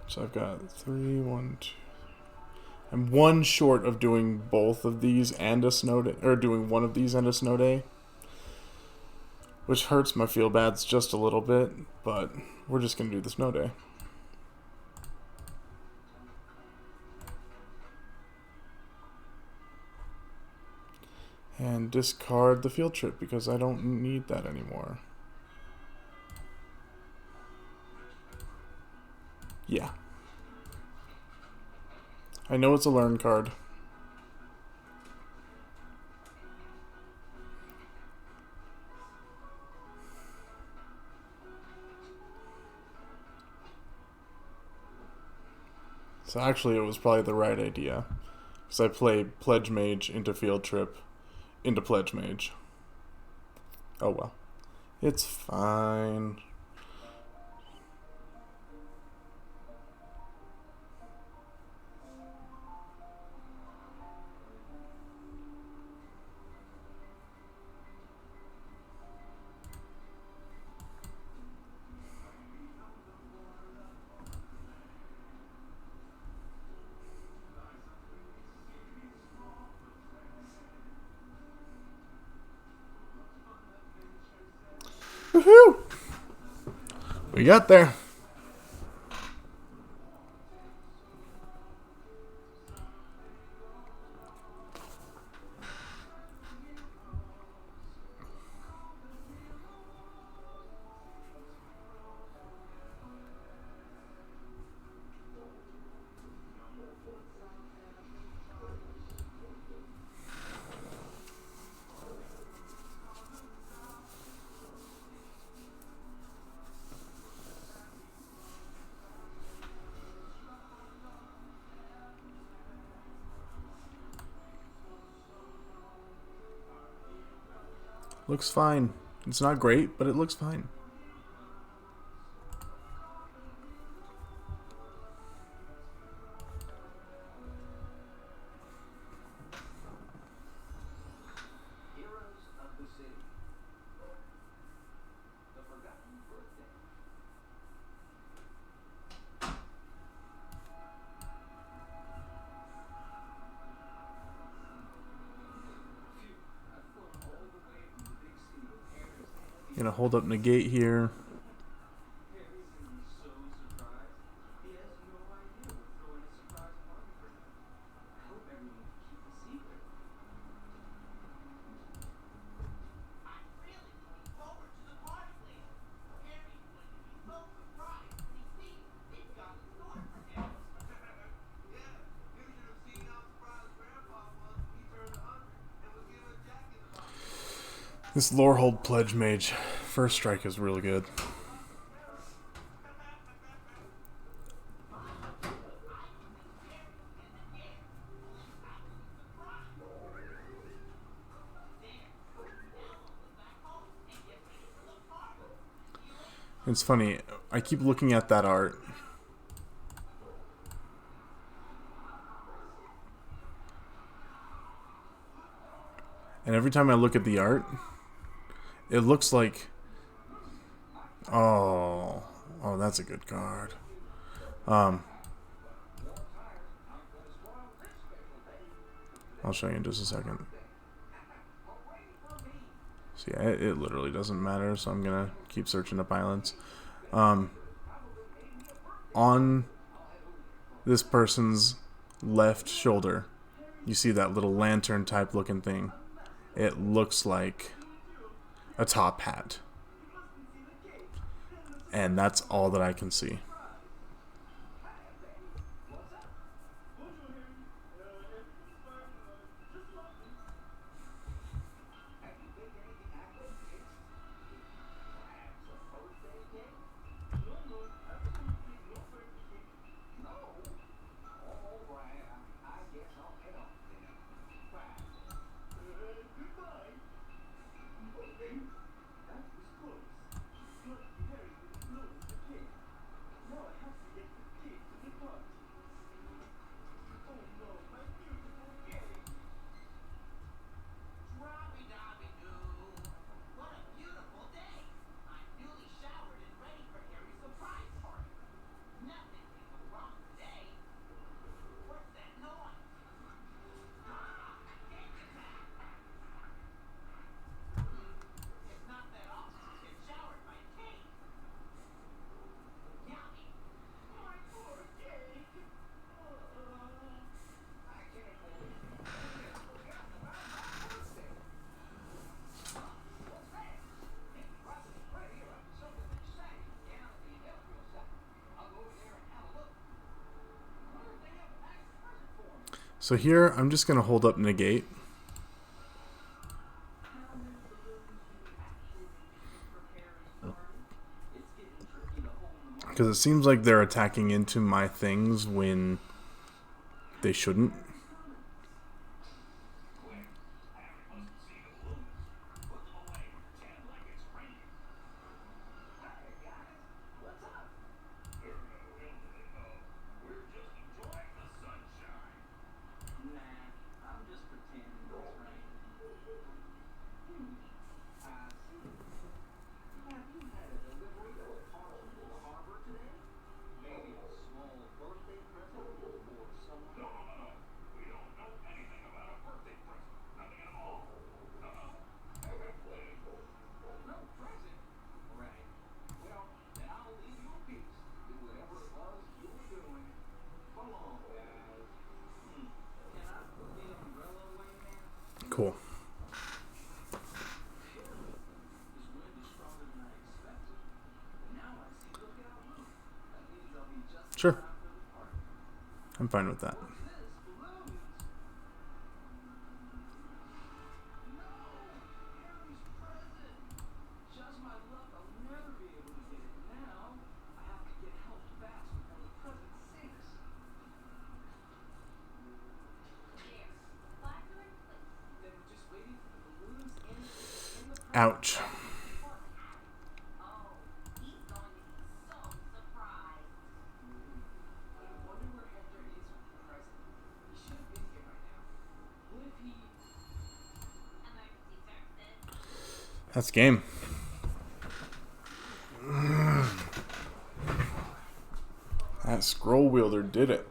So I've got 3, 1, 2. I'm 1 short of doing both of these and a snow day, or doing one of these and a snow day, which hurts my feel bads just a little bit, but we're just gonna do the snow day. And discard the field trip because I don't need that anymore. Yeah. I know it's a learn card. So actually it was probably the right idea. Because I played Pledge Mage into Field Trip into Pledge Mage. Oh well. It's fine. Woohoo! We got there. Looks fine. It's not great, but it looks fine. Gonna hold up negate here. This Lorehold Pledge Mage first strike is really good. It's funny, I keep looking at that art. And every time I look at the art, it looks like... Oh, that's a good card. I'll show you in just a second. So yeah, it literally doesn't matter, so I'm gonna keep searching up islands. On this person's left shoulder, you see that little lantern type looking thing. It looks like a top hat. And that's all that I can see. So here, I'm just going to hold up negate. Because it seems like they're attacking into my things when they shouldn't. Sure. I'm fine with that. Ouch. That's game. That scroll wielder did it.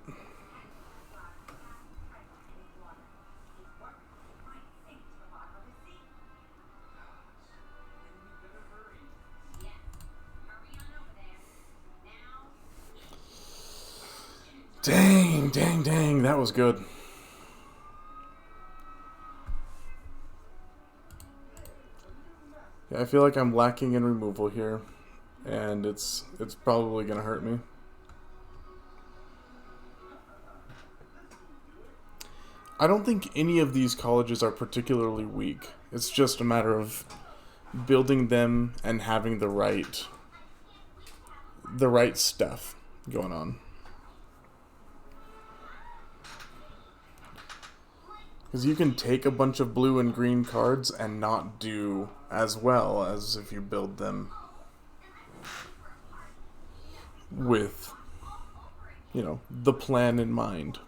Dang, dang, dang. That was good. Yeah, I feel like I'm lacking in removal here, and it's probably going to hurt me. I don't think any of these colleges are particularly weak. It's just a matter of building them and having the right stuff going on. Because you can take a bunch of blue and green cards and not do as well as if you build them with, you know, the plan in mind.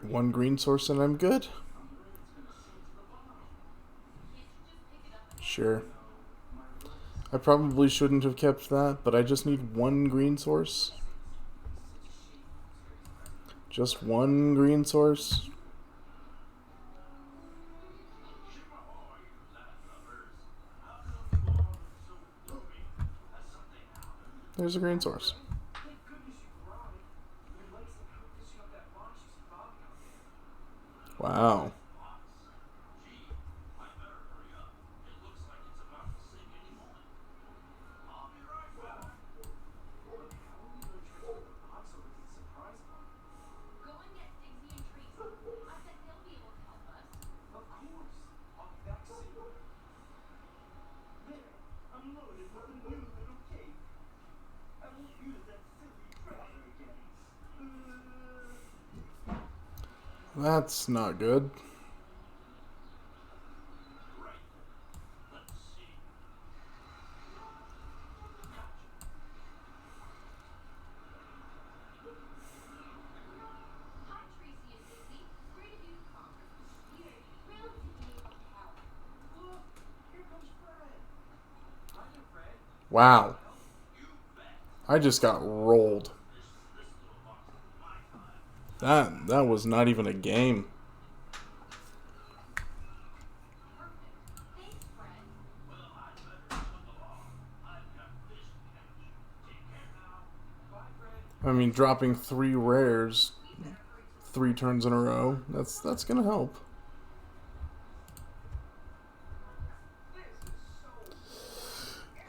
One green source and I'm good? Sure. I probably shouldn't have kept that, but I just need one green source. Just one green source. There's a green source. Wow. That's not good. Wow. I just got rolled. That was not even a game. I mean, dropping 3 rares 3 turns in a row, that's gonna help.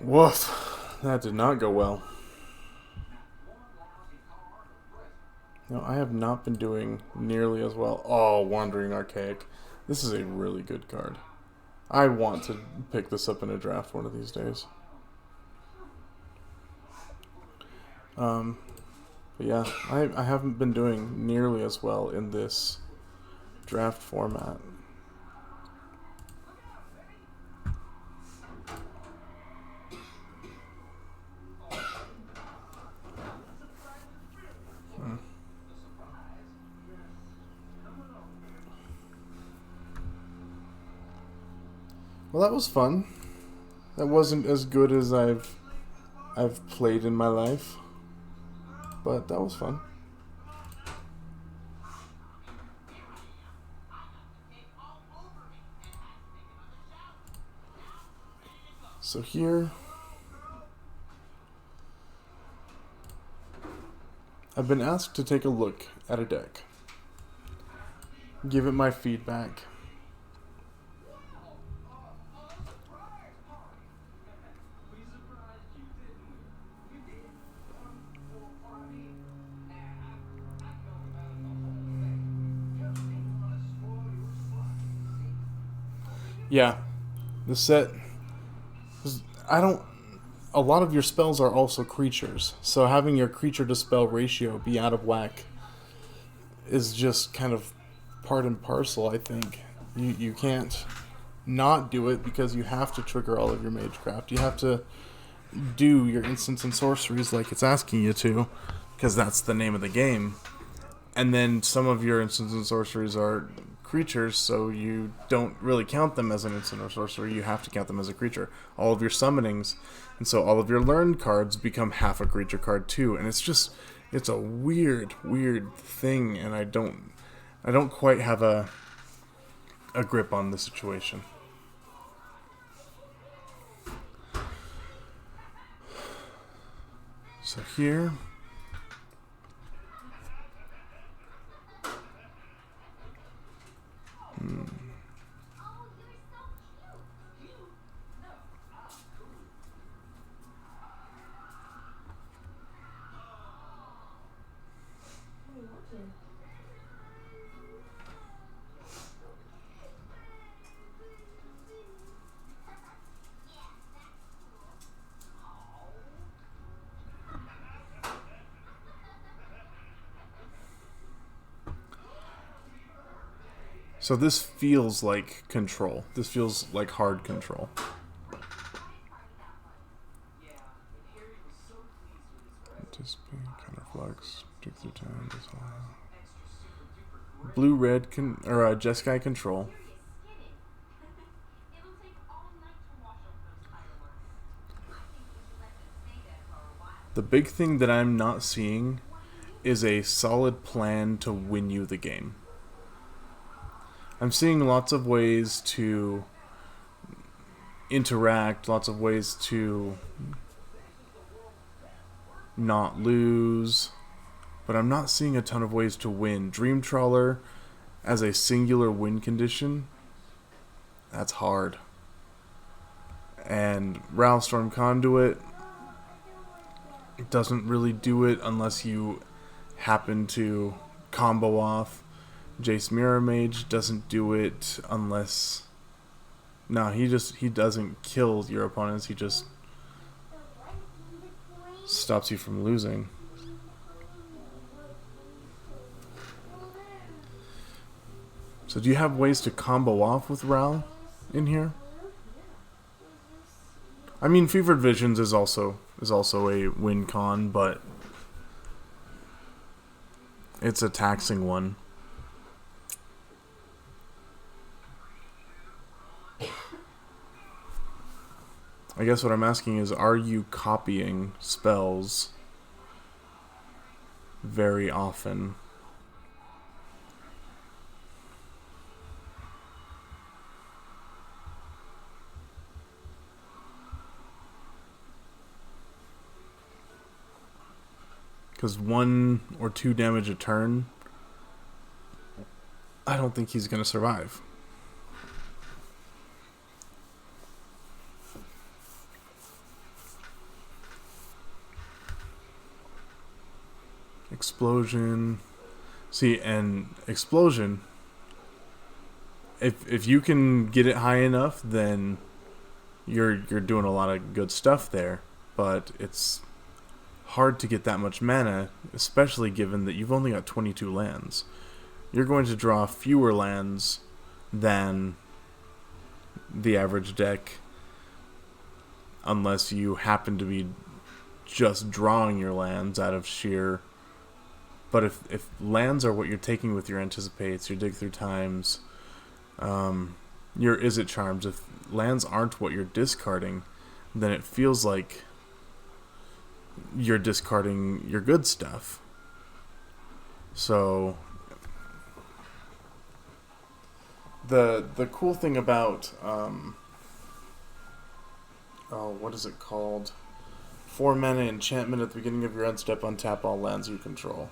Woof. That did not go well. No, I have not been doing nearly as well. Oh, Wandering Archaic. This is a really good card. I want to pick this up in a draft one of these days. But yeah, I haven't been doing nearly as well in this draft format. Well, that was fun. That wasn't as good as I've played in my life, but that was fun. So here, I've been asked to take a look at a deck, give it my feedback, Yeah, the set. I don't. A lot of your spells are also creatures, so having your creature to spell ratio be out of whack is just kind of part and parcel. I think you can't not do it because you have to trigger all of your magecraft. You have to do your instants and sorceries like it's asking you to, because that's the name of the game. And then some of your instants and sorceries are creatures, so you don't really count them as an instant or sorcery. You have to count them as a creature. All of your summonings, and so all of your learned cards become half a creature card too. And it's a weird thing, and I don't quite have a grip on the situation. So here. So this feels like control. This feels like hard control. Anticipate, counterflux, dig through time, blue-red Jeskai control. The big thing that I'm not seeing is a solid plan to win you the game. I'm seeing lots of ways to interact, lots of ways to not lose, but I'm not seeing a ton of ways to win. Dream Trawler as a singular win condition, that's hard. And Rowstorm Conduit doesn't really do it unless you happen to combo off. Jace Mirror Mage doesn't do it unless... No, he doesn't kill your opponents, he just stops you from losing. So do you have ways to combo off with Ral in here? I mean, Fevered Visions is also a win con, but it's a taxing one. I guess what I'm asking is, are you copying spells very often? Because 1 or 2 damage a turn, I don't think he's going to survive. Explosion. See, and Explosion, if you can get it high enough, then you're doing a lot of good stuff there. But it's hard to get that much mana, especially given that you've only got 22 lands. You're going to draw fewer lands than the average deck, unless you happen to be just drawing your lands out of sheer... But if lands are what you're taking with your Anticipates, your Dig Through Times, your Izzet Charms, if lands aren't what you're discarding, then it feels like you're discarding your good stuff. So the cool thing about what is it called? 4 mana enchantment at the beginning of your end step, untap all lands you control.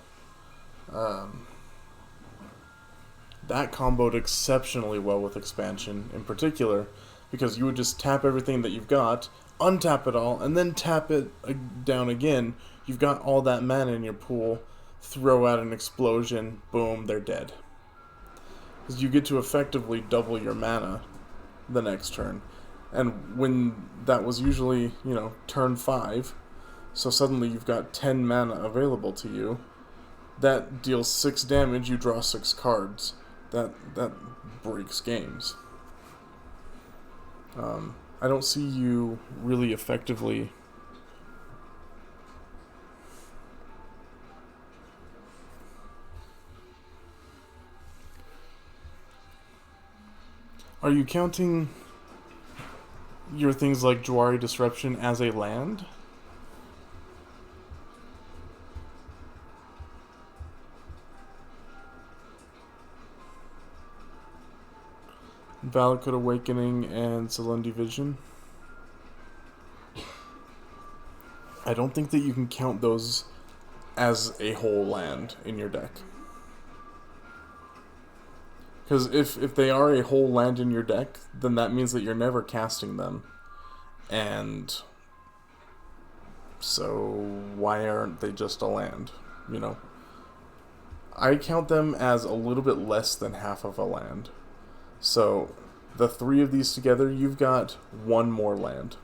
That comboed exceptionally well with expansion, in particular, because you would just tap everything that you've got, untap it all, and then tap it down again. You've got all that mana in your pool, throw out an explosion, boom, they're dead. Because you get to effectively double your mana the next turn. And when that was usually, you know, turn 5, so suddenly you've got 10 mana available to you. That deals 6 damage, you draw 6 cards. That breaks games. I don't see you really effectively. Are you counting your things like Jwari Disruption as a land? Valakut Awakening and Selendi Vision? I don't think that you can count those as a whole land in your deck. Because if they are a whole land in your deck, then that means that you're never casting them. And so why aren't they just a land, you know? I count them as a little bit less than half of a land. So the 3 of these together, you've got 1 more land.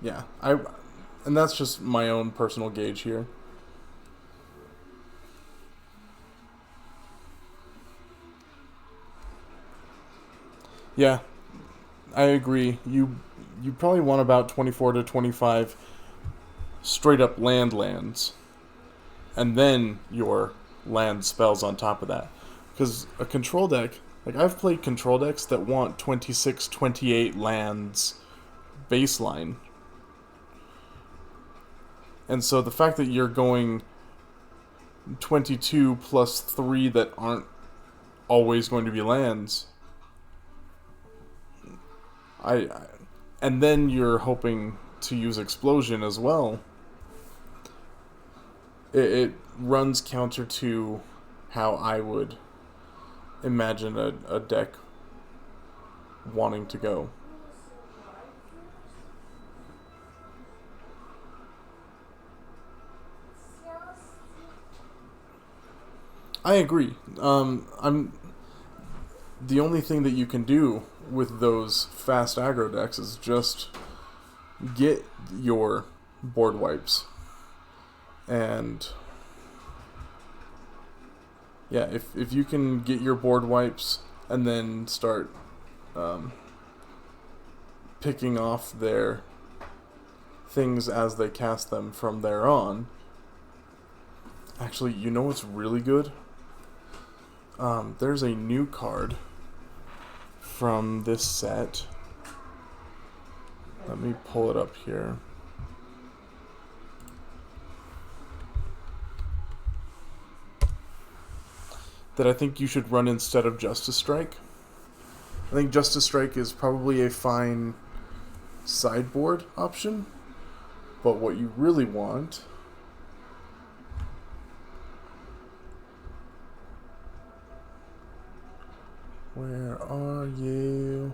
Yeah, and that's just my own personal gauge here. Yeah, I agree. You probably want about 24 to 25 straight up lands, and then your land spells on top of that. Because a control deck, like I've played control decks that want 26, 28 lands baseline. And so the fact that you're going 22 plus 3 that aren't always going to be lands, and then you're hoping to use Explosion as well, it runs counter to how I would imagine a deck wanting to go. I agree. I'm the only thing that you can do with those fast aggro decks is just get your board wipes. And yeah, if you can get your board wipes and then start picking off their things as they cast them from there on. Actually, you know what's really good? There's a new card from this set. Let me pull it up here. That I think you should run instead of Justice Strike. I think Justice Strike is probably a fine sideboard option, but what you really want Where are you?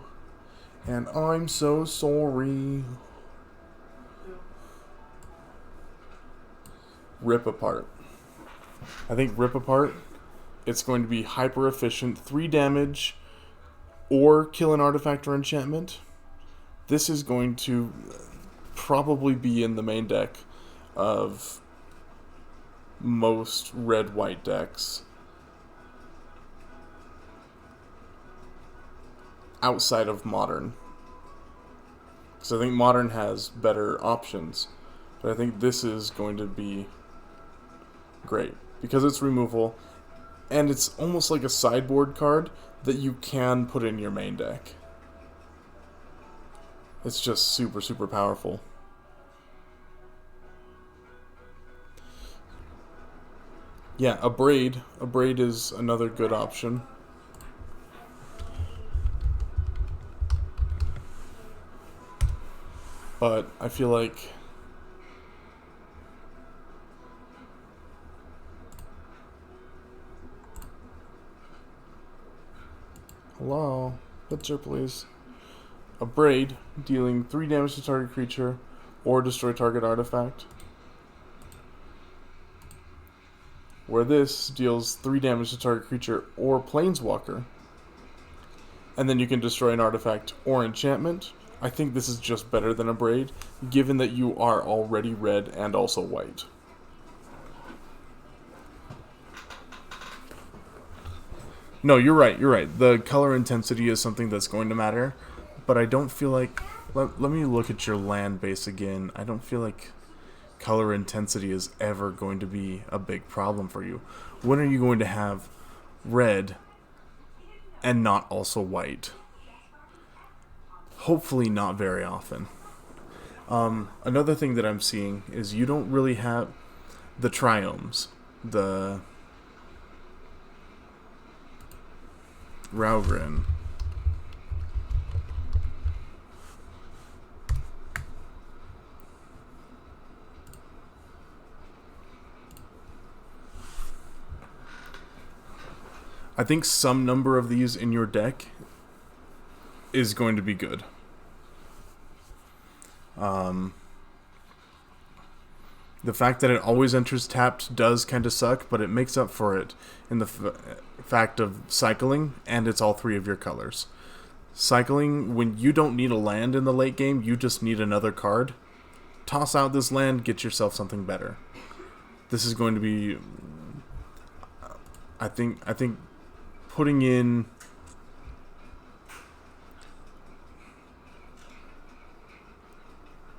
And I'm so sorry. Rip Apart. I think Rip Apart, it's going to be hyper efficient, 3 damage, or kill an artifact or enchantment. This is going to probably be in the main deck of most red-white decks. Outside of Modern. Because I think Modern has better options. But I think this is going to be great. Because it's removal, and it's almost like a sideboard card that you can put in your main deck. It's just super, super powerful. Yeah, a braid. A braid is another good option. But I feel like hello, picture please. A braid dealing 3 damage to target creature or destroy target artifact. Where this deals 3 damage to target creature or planeswalker. And then you can destroy an artifact or enchantment. I think this is just better than a Braid, given that you are already red and also white. No, you're right, you're right. The color intensity is something that's going to matter, but I don't feel like... Let me look at your land base again. I don't feel like color intensity is ever going to be a big problem for you. When are you going to have red and not also white? Hopefully not very often. Another thing that I'm seeing is you don't really have the triomes, the Raugrin. I think some number of these in your deck is going to be good. The fact that it always enters tapped does kind of suck, but it makes up for it in the fact of cycling, and it's all 3 of your colors. Cycling, when you don't need a land in the late game, you just need another card. Toss out this land, get yourself something better. This is going to be... I think putting in...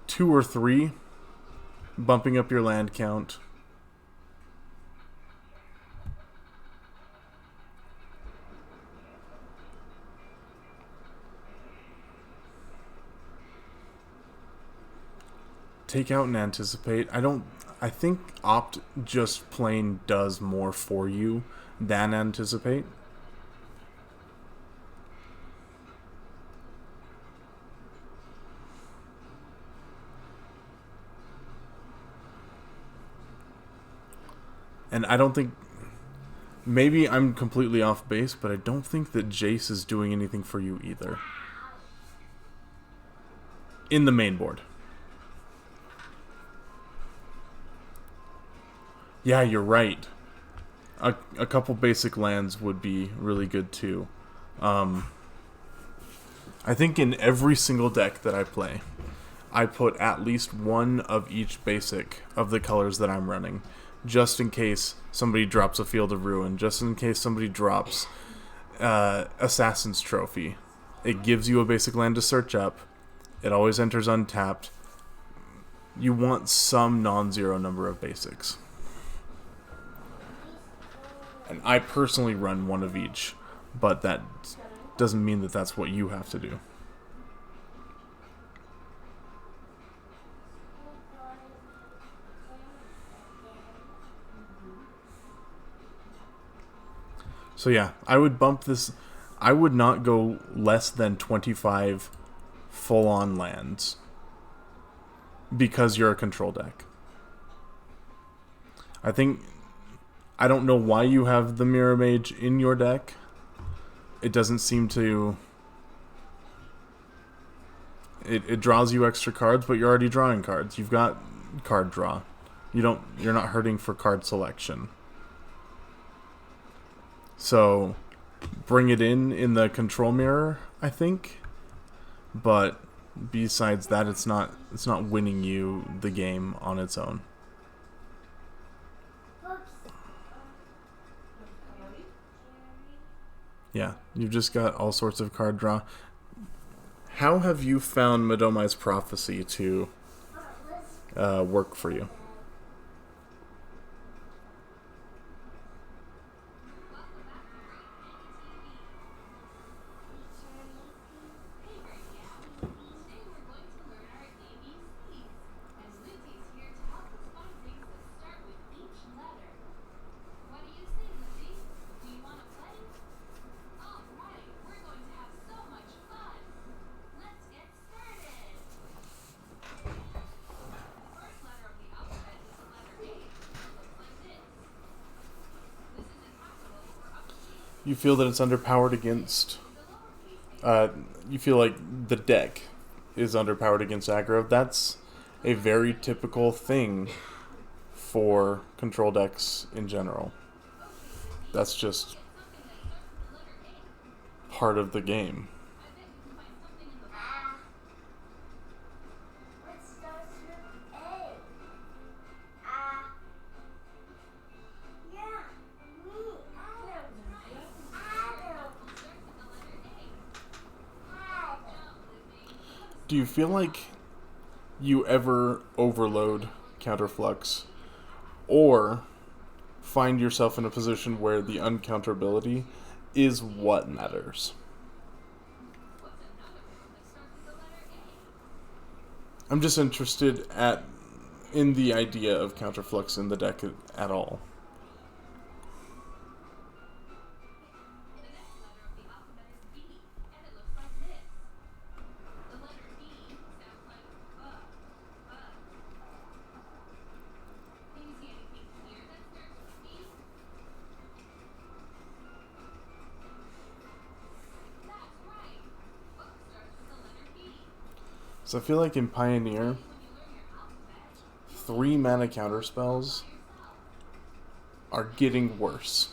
two or 3, bumping up your land count. Take out and anticipate. I think opt just plain does more for you than anticipate. And I don't think... Maybe I'm completely off base, but I don't think that Jace is doing anything for you either. In the main board. Yeah, you're right. A couple basic lands would be really good too. I think in every single deck that I play, I put at least 1 of each basic of the colors that I'm running. Just in case somebody drops a Field of Ruin, just in case somebody drops Assassin's Trophy. It gives you a basic land to search up. It always enters untapped. You want some non-zero number of basics. And I personally run 1 of each, but that doesn't mean that that's what you have to do. So yeah, I would bump this. I would not go less than 25 full-on lands because you're a control deck. I don't know why you have the Mirror Mage in your deck. It doesn't seem to... It draws you extra cards, but you're already drawing cards. You've got card draw. You're not hurting for card selection. So, bring it in the control mirror, I think. But besides that, it's not winning you the game on its own. Yeah, you've just got all sorts of card draw. How have you found Madomai's Prophecy to work for you? You feel that it's underpowered against... you feel like the deck is underpowered against aggro. That's a very typical thing for control decks in general. That's just part of the game. Do you feel like you ever overload counterflux or find yourself in a position where the uncounterability is what matters? I'm just interested in the idea of counterflux in the deck at all. So I feel like in Pioneer, 3 mana counter spells are getting worse.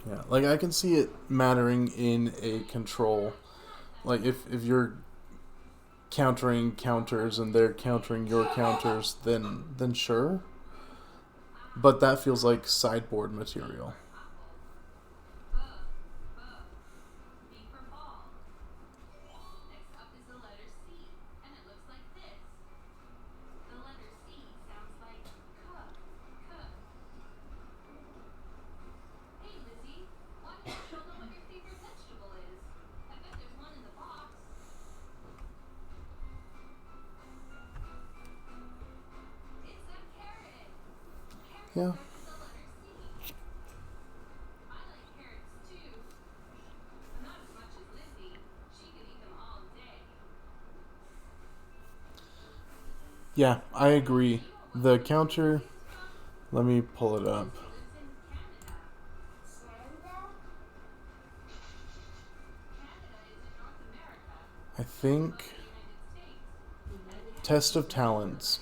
Yeah, like I can see it mattering in a control. Like if you're countering counters and they're countering your counters, then sure. But that feels like sideboard material. Yeah. Yeah, I agree. The counter, let me pull it up. I think Test of Talents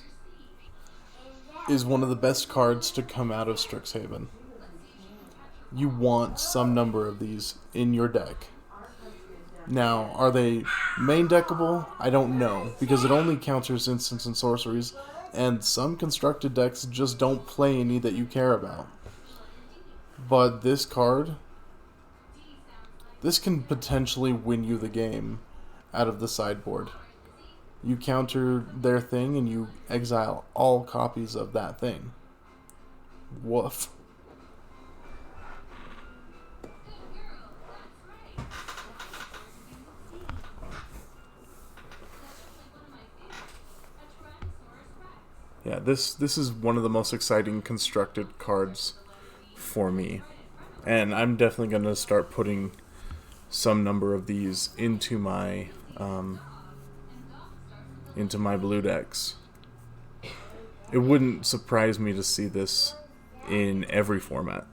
is one of the best cards to come out of Strixhaven. You want some number of these in your deck. Now, are they main deckable? I don't know, because it only counters instants and sorceries, and some constructed decks just don't play any that you care about. But this card, this can potentially win you the game out of the sideboard. You counter their thing and you exile all copies of that thing. Woof. Yeah, this is one of the most exciting constructed cards for me. And I'm definitely going to start putting some number of these into my blue decks. It wouldn't surprise me to see this in every format.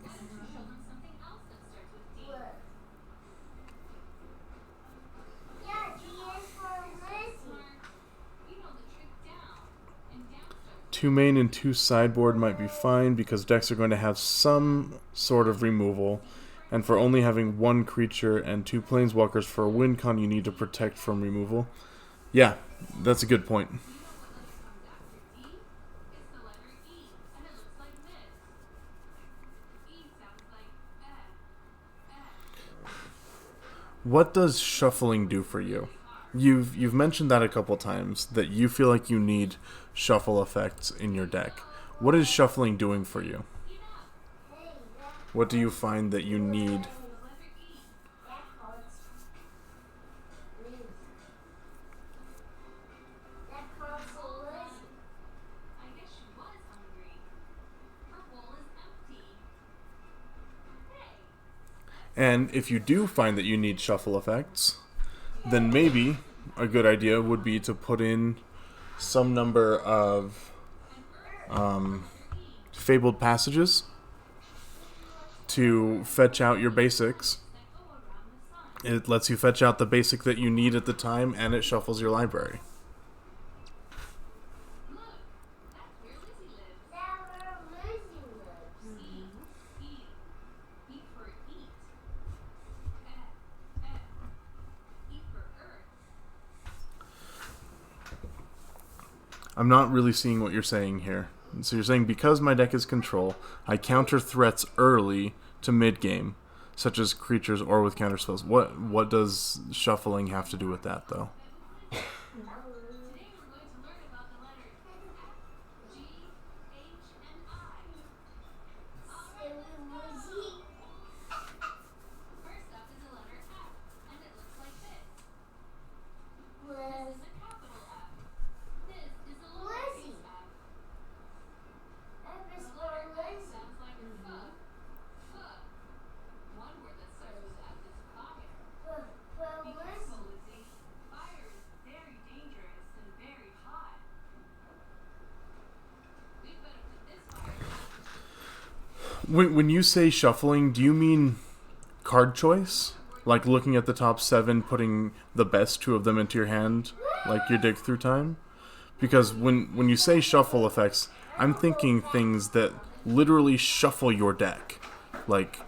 Two main and two sideboard might be fine because decks are going to have some sort of removal, and for only having one creature and 2 planeswalkers for a win con, you need to protect from removal. Yeah, that's a good point. What does shuffling do for you? You've mentioned that a couple times, that you feel like you need shuffle effects in your deck. What is shuffling doing for you? What do you find that you need? And if you do find that you need shuffle effects, then maybe a good idea would be to put in some number of fabled passages to fetch out your basics. It lets you fetch out the basic that you need at the time, and it shuffles your library. I'm not really seeing what you're saying here. So you're saying because my deck is control, I counter threats early to mid-game, such as creatures or with counter spells. What does shuffling have to do with that, though? When you say shuffling, do you mean card choice? Like looking at the top 7, putting the best 2 of them into your hand, like your dig through time? Because when you say shuffle effects, I'm thinking things that literally shuffle your deck. Like,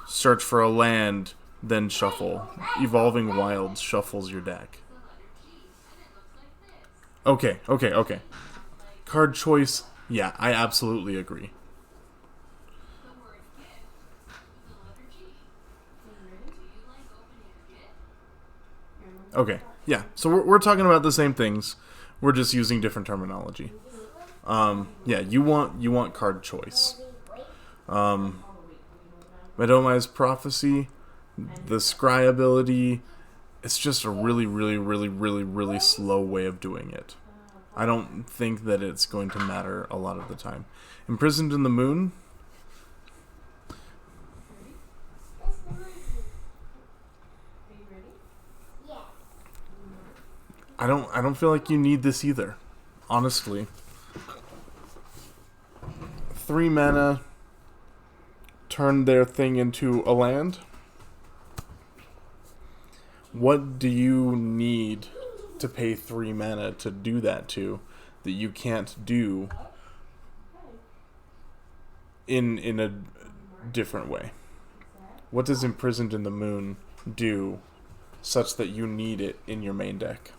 search for a land, then shuffle. Evolving Wilds shuffles your deck. Okay. Card choice, yeah, I absolutely agree. Okay, yeah. So we're talking about the same things. We're just using different terminology. Yeah, you want card choice. Medomai's Prophecy, the Scry ability, it's just a really slow way of doing it. I don't think that it's going to matter a lot of the time. Imprisoned in the Moon. I don't feel like you need this either, honestly. 3 mana, turn their thing into a land. What do you need to pay 3 mana to do that to that you can't do in a different way? What does Imprisoned in the Moon do such that you need it in your main deck?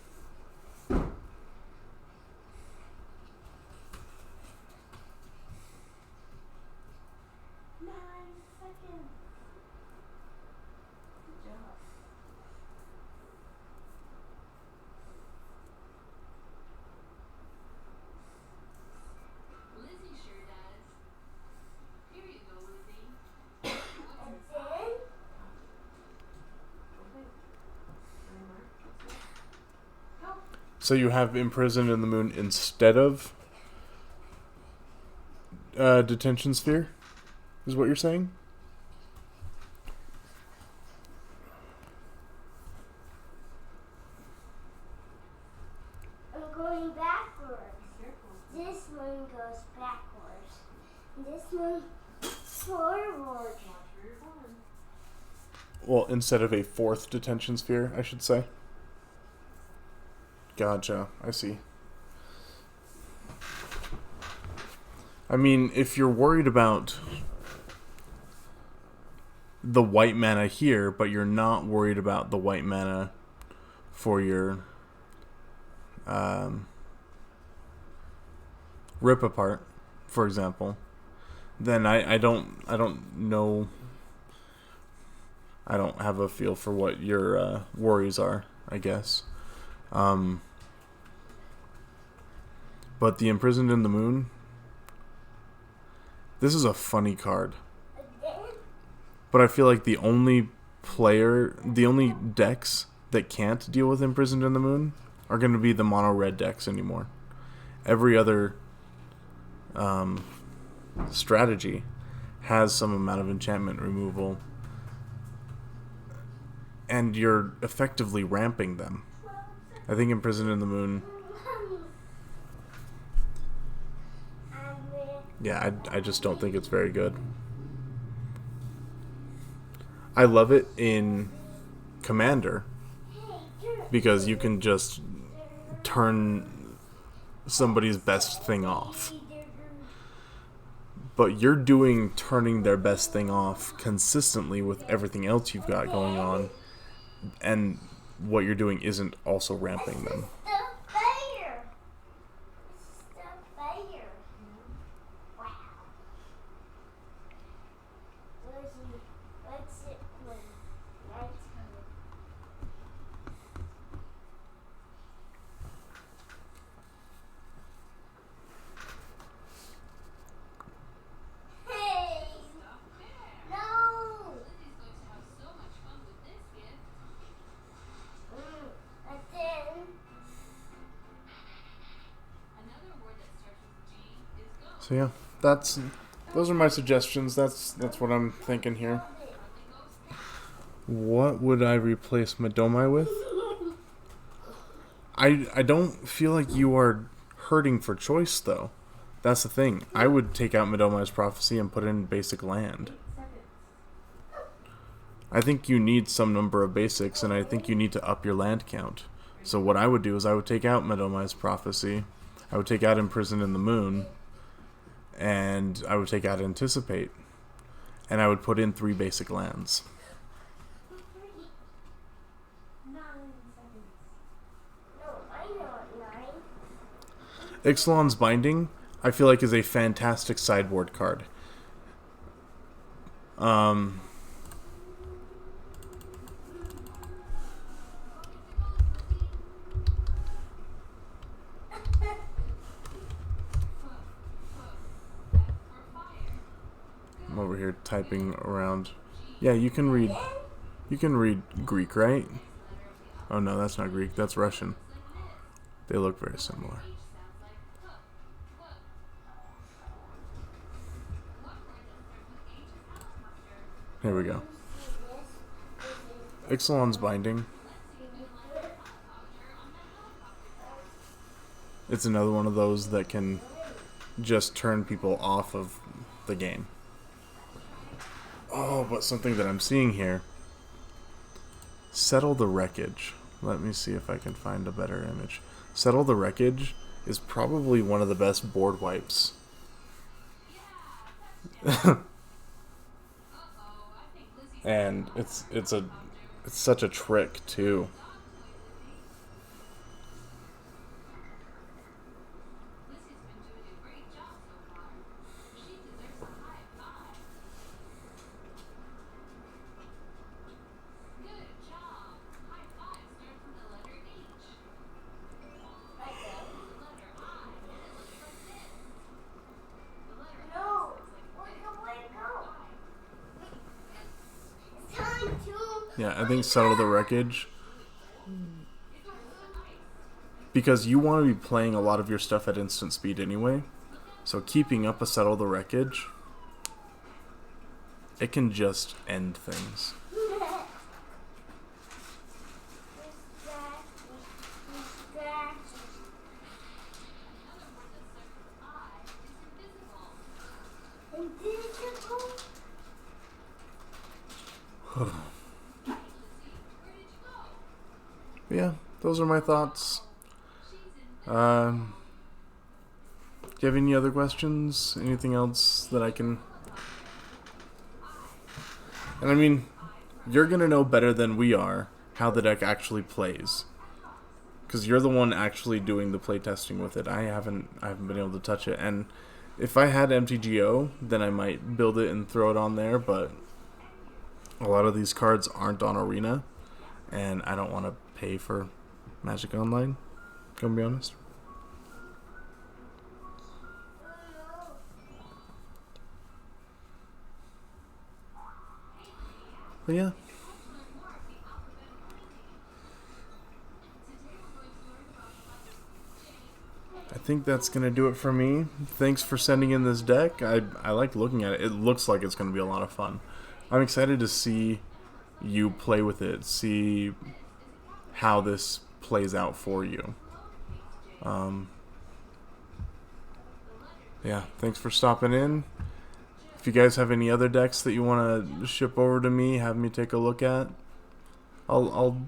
So you have Imprisoned in the Moon instead of Detention Sphere, is what you're saying? I'm going backwards. This one goes backwards. This one forward. Well, instead of a 4th Detention Sphere, I should say. Gotcha, I see. I mean, if you're worried about the white mana here, but you're not worried about the white mana for your Rip Apart, for example, then I don't know. I don't have a feel for what your worries are, I guess. But the Imprisoned in the Moon, this is a funny card. But I feel like the only decks that can't deal with Imprisoned in the Moon are going to be the mono red decks anymore. Every other strategy has some amount of enchantment removal and you're effectively ramping them. I think Imprisoned in the Moon... Yeah, I just don't think it's very good. I love it in Commander because you can just turn somebody's best thing off. But you're doing turning their best thing off consistently with everything else you've got going on, and what you're doing isn't also ramping them. So yeah, those are my suggestions. That's what I'm thinking here. What would I replace Madomai with? I don't feel like you are hurting for choice though. That's the thing. I would take out Madomai's Prophecy and put in basic land. I think you need some number of basics, and I think you need to up your land count. So what I would do is I would take out Madomai's Prophecy, I would take out Imprisoned in the Moon, and I would take out Anticipate, and I would put in 3 basic lands. Ixalan's Binding, I feel like, is a fantastic sideboard card. I'm over here typing around. Yeah, you can read Greek, right? Oh no, that's not Greek, that's Russian. They look very similar. Here we go. Ixalan's Binding. It's another one of those that can just turn people off of the game. Oh, but something that I'm seeing here. Settle the Wreckage. Let me see if I can find a better image. Settle the Wreckage is probably one of the best board wipes. And it's such a trick too. Yeah, I think Settle the Wreckage, because you want to be playing a lot of your stuff at instant speed anyway, so keeping up a Settle the Wreckage, it can just end things. Yeah, those are my thoughts. Do you have any other questions? Anything else that I can... And I mean, you're going to know better than we are how the deck actually plays. Because you're the one actually doing the playtesting with it. I haven't been able to touch it. And if I had MTGO, then I might build it and throw it on there, but a lot of these cards aren't on Arena, and I don't want to pay for Magic Online, gonna be honest. But yeah. I think that's gonna do it for me. Thanks for sending in this deck. I like looking at it. It looks like it's gonna be a lot of fun. I'm excited to see you play with it, see how this plays out for you. Yeah, thanks for stopping in. If you guys have any other decks that you want to ship over to me, have me take a look at, I'll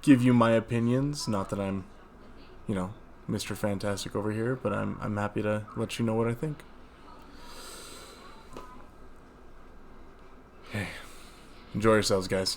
give you my opinions. Not that I'm, Mr. Fantastic over here, but I'm happy to let you know what I think. Okay. Enjoy yourselves, guys.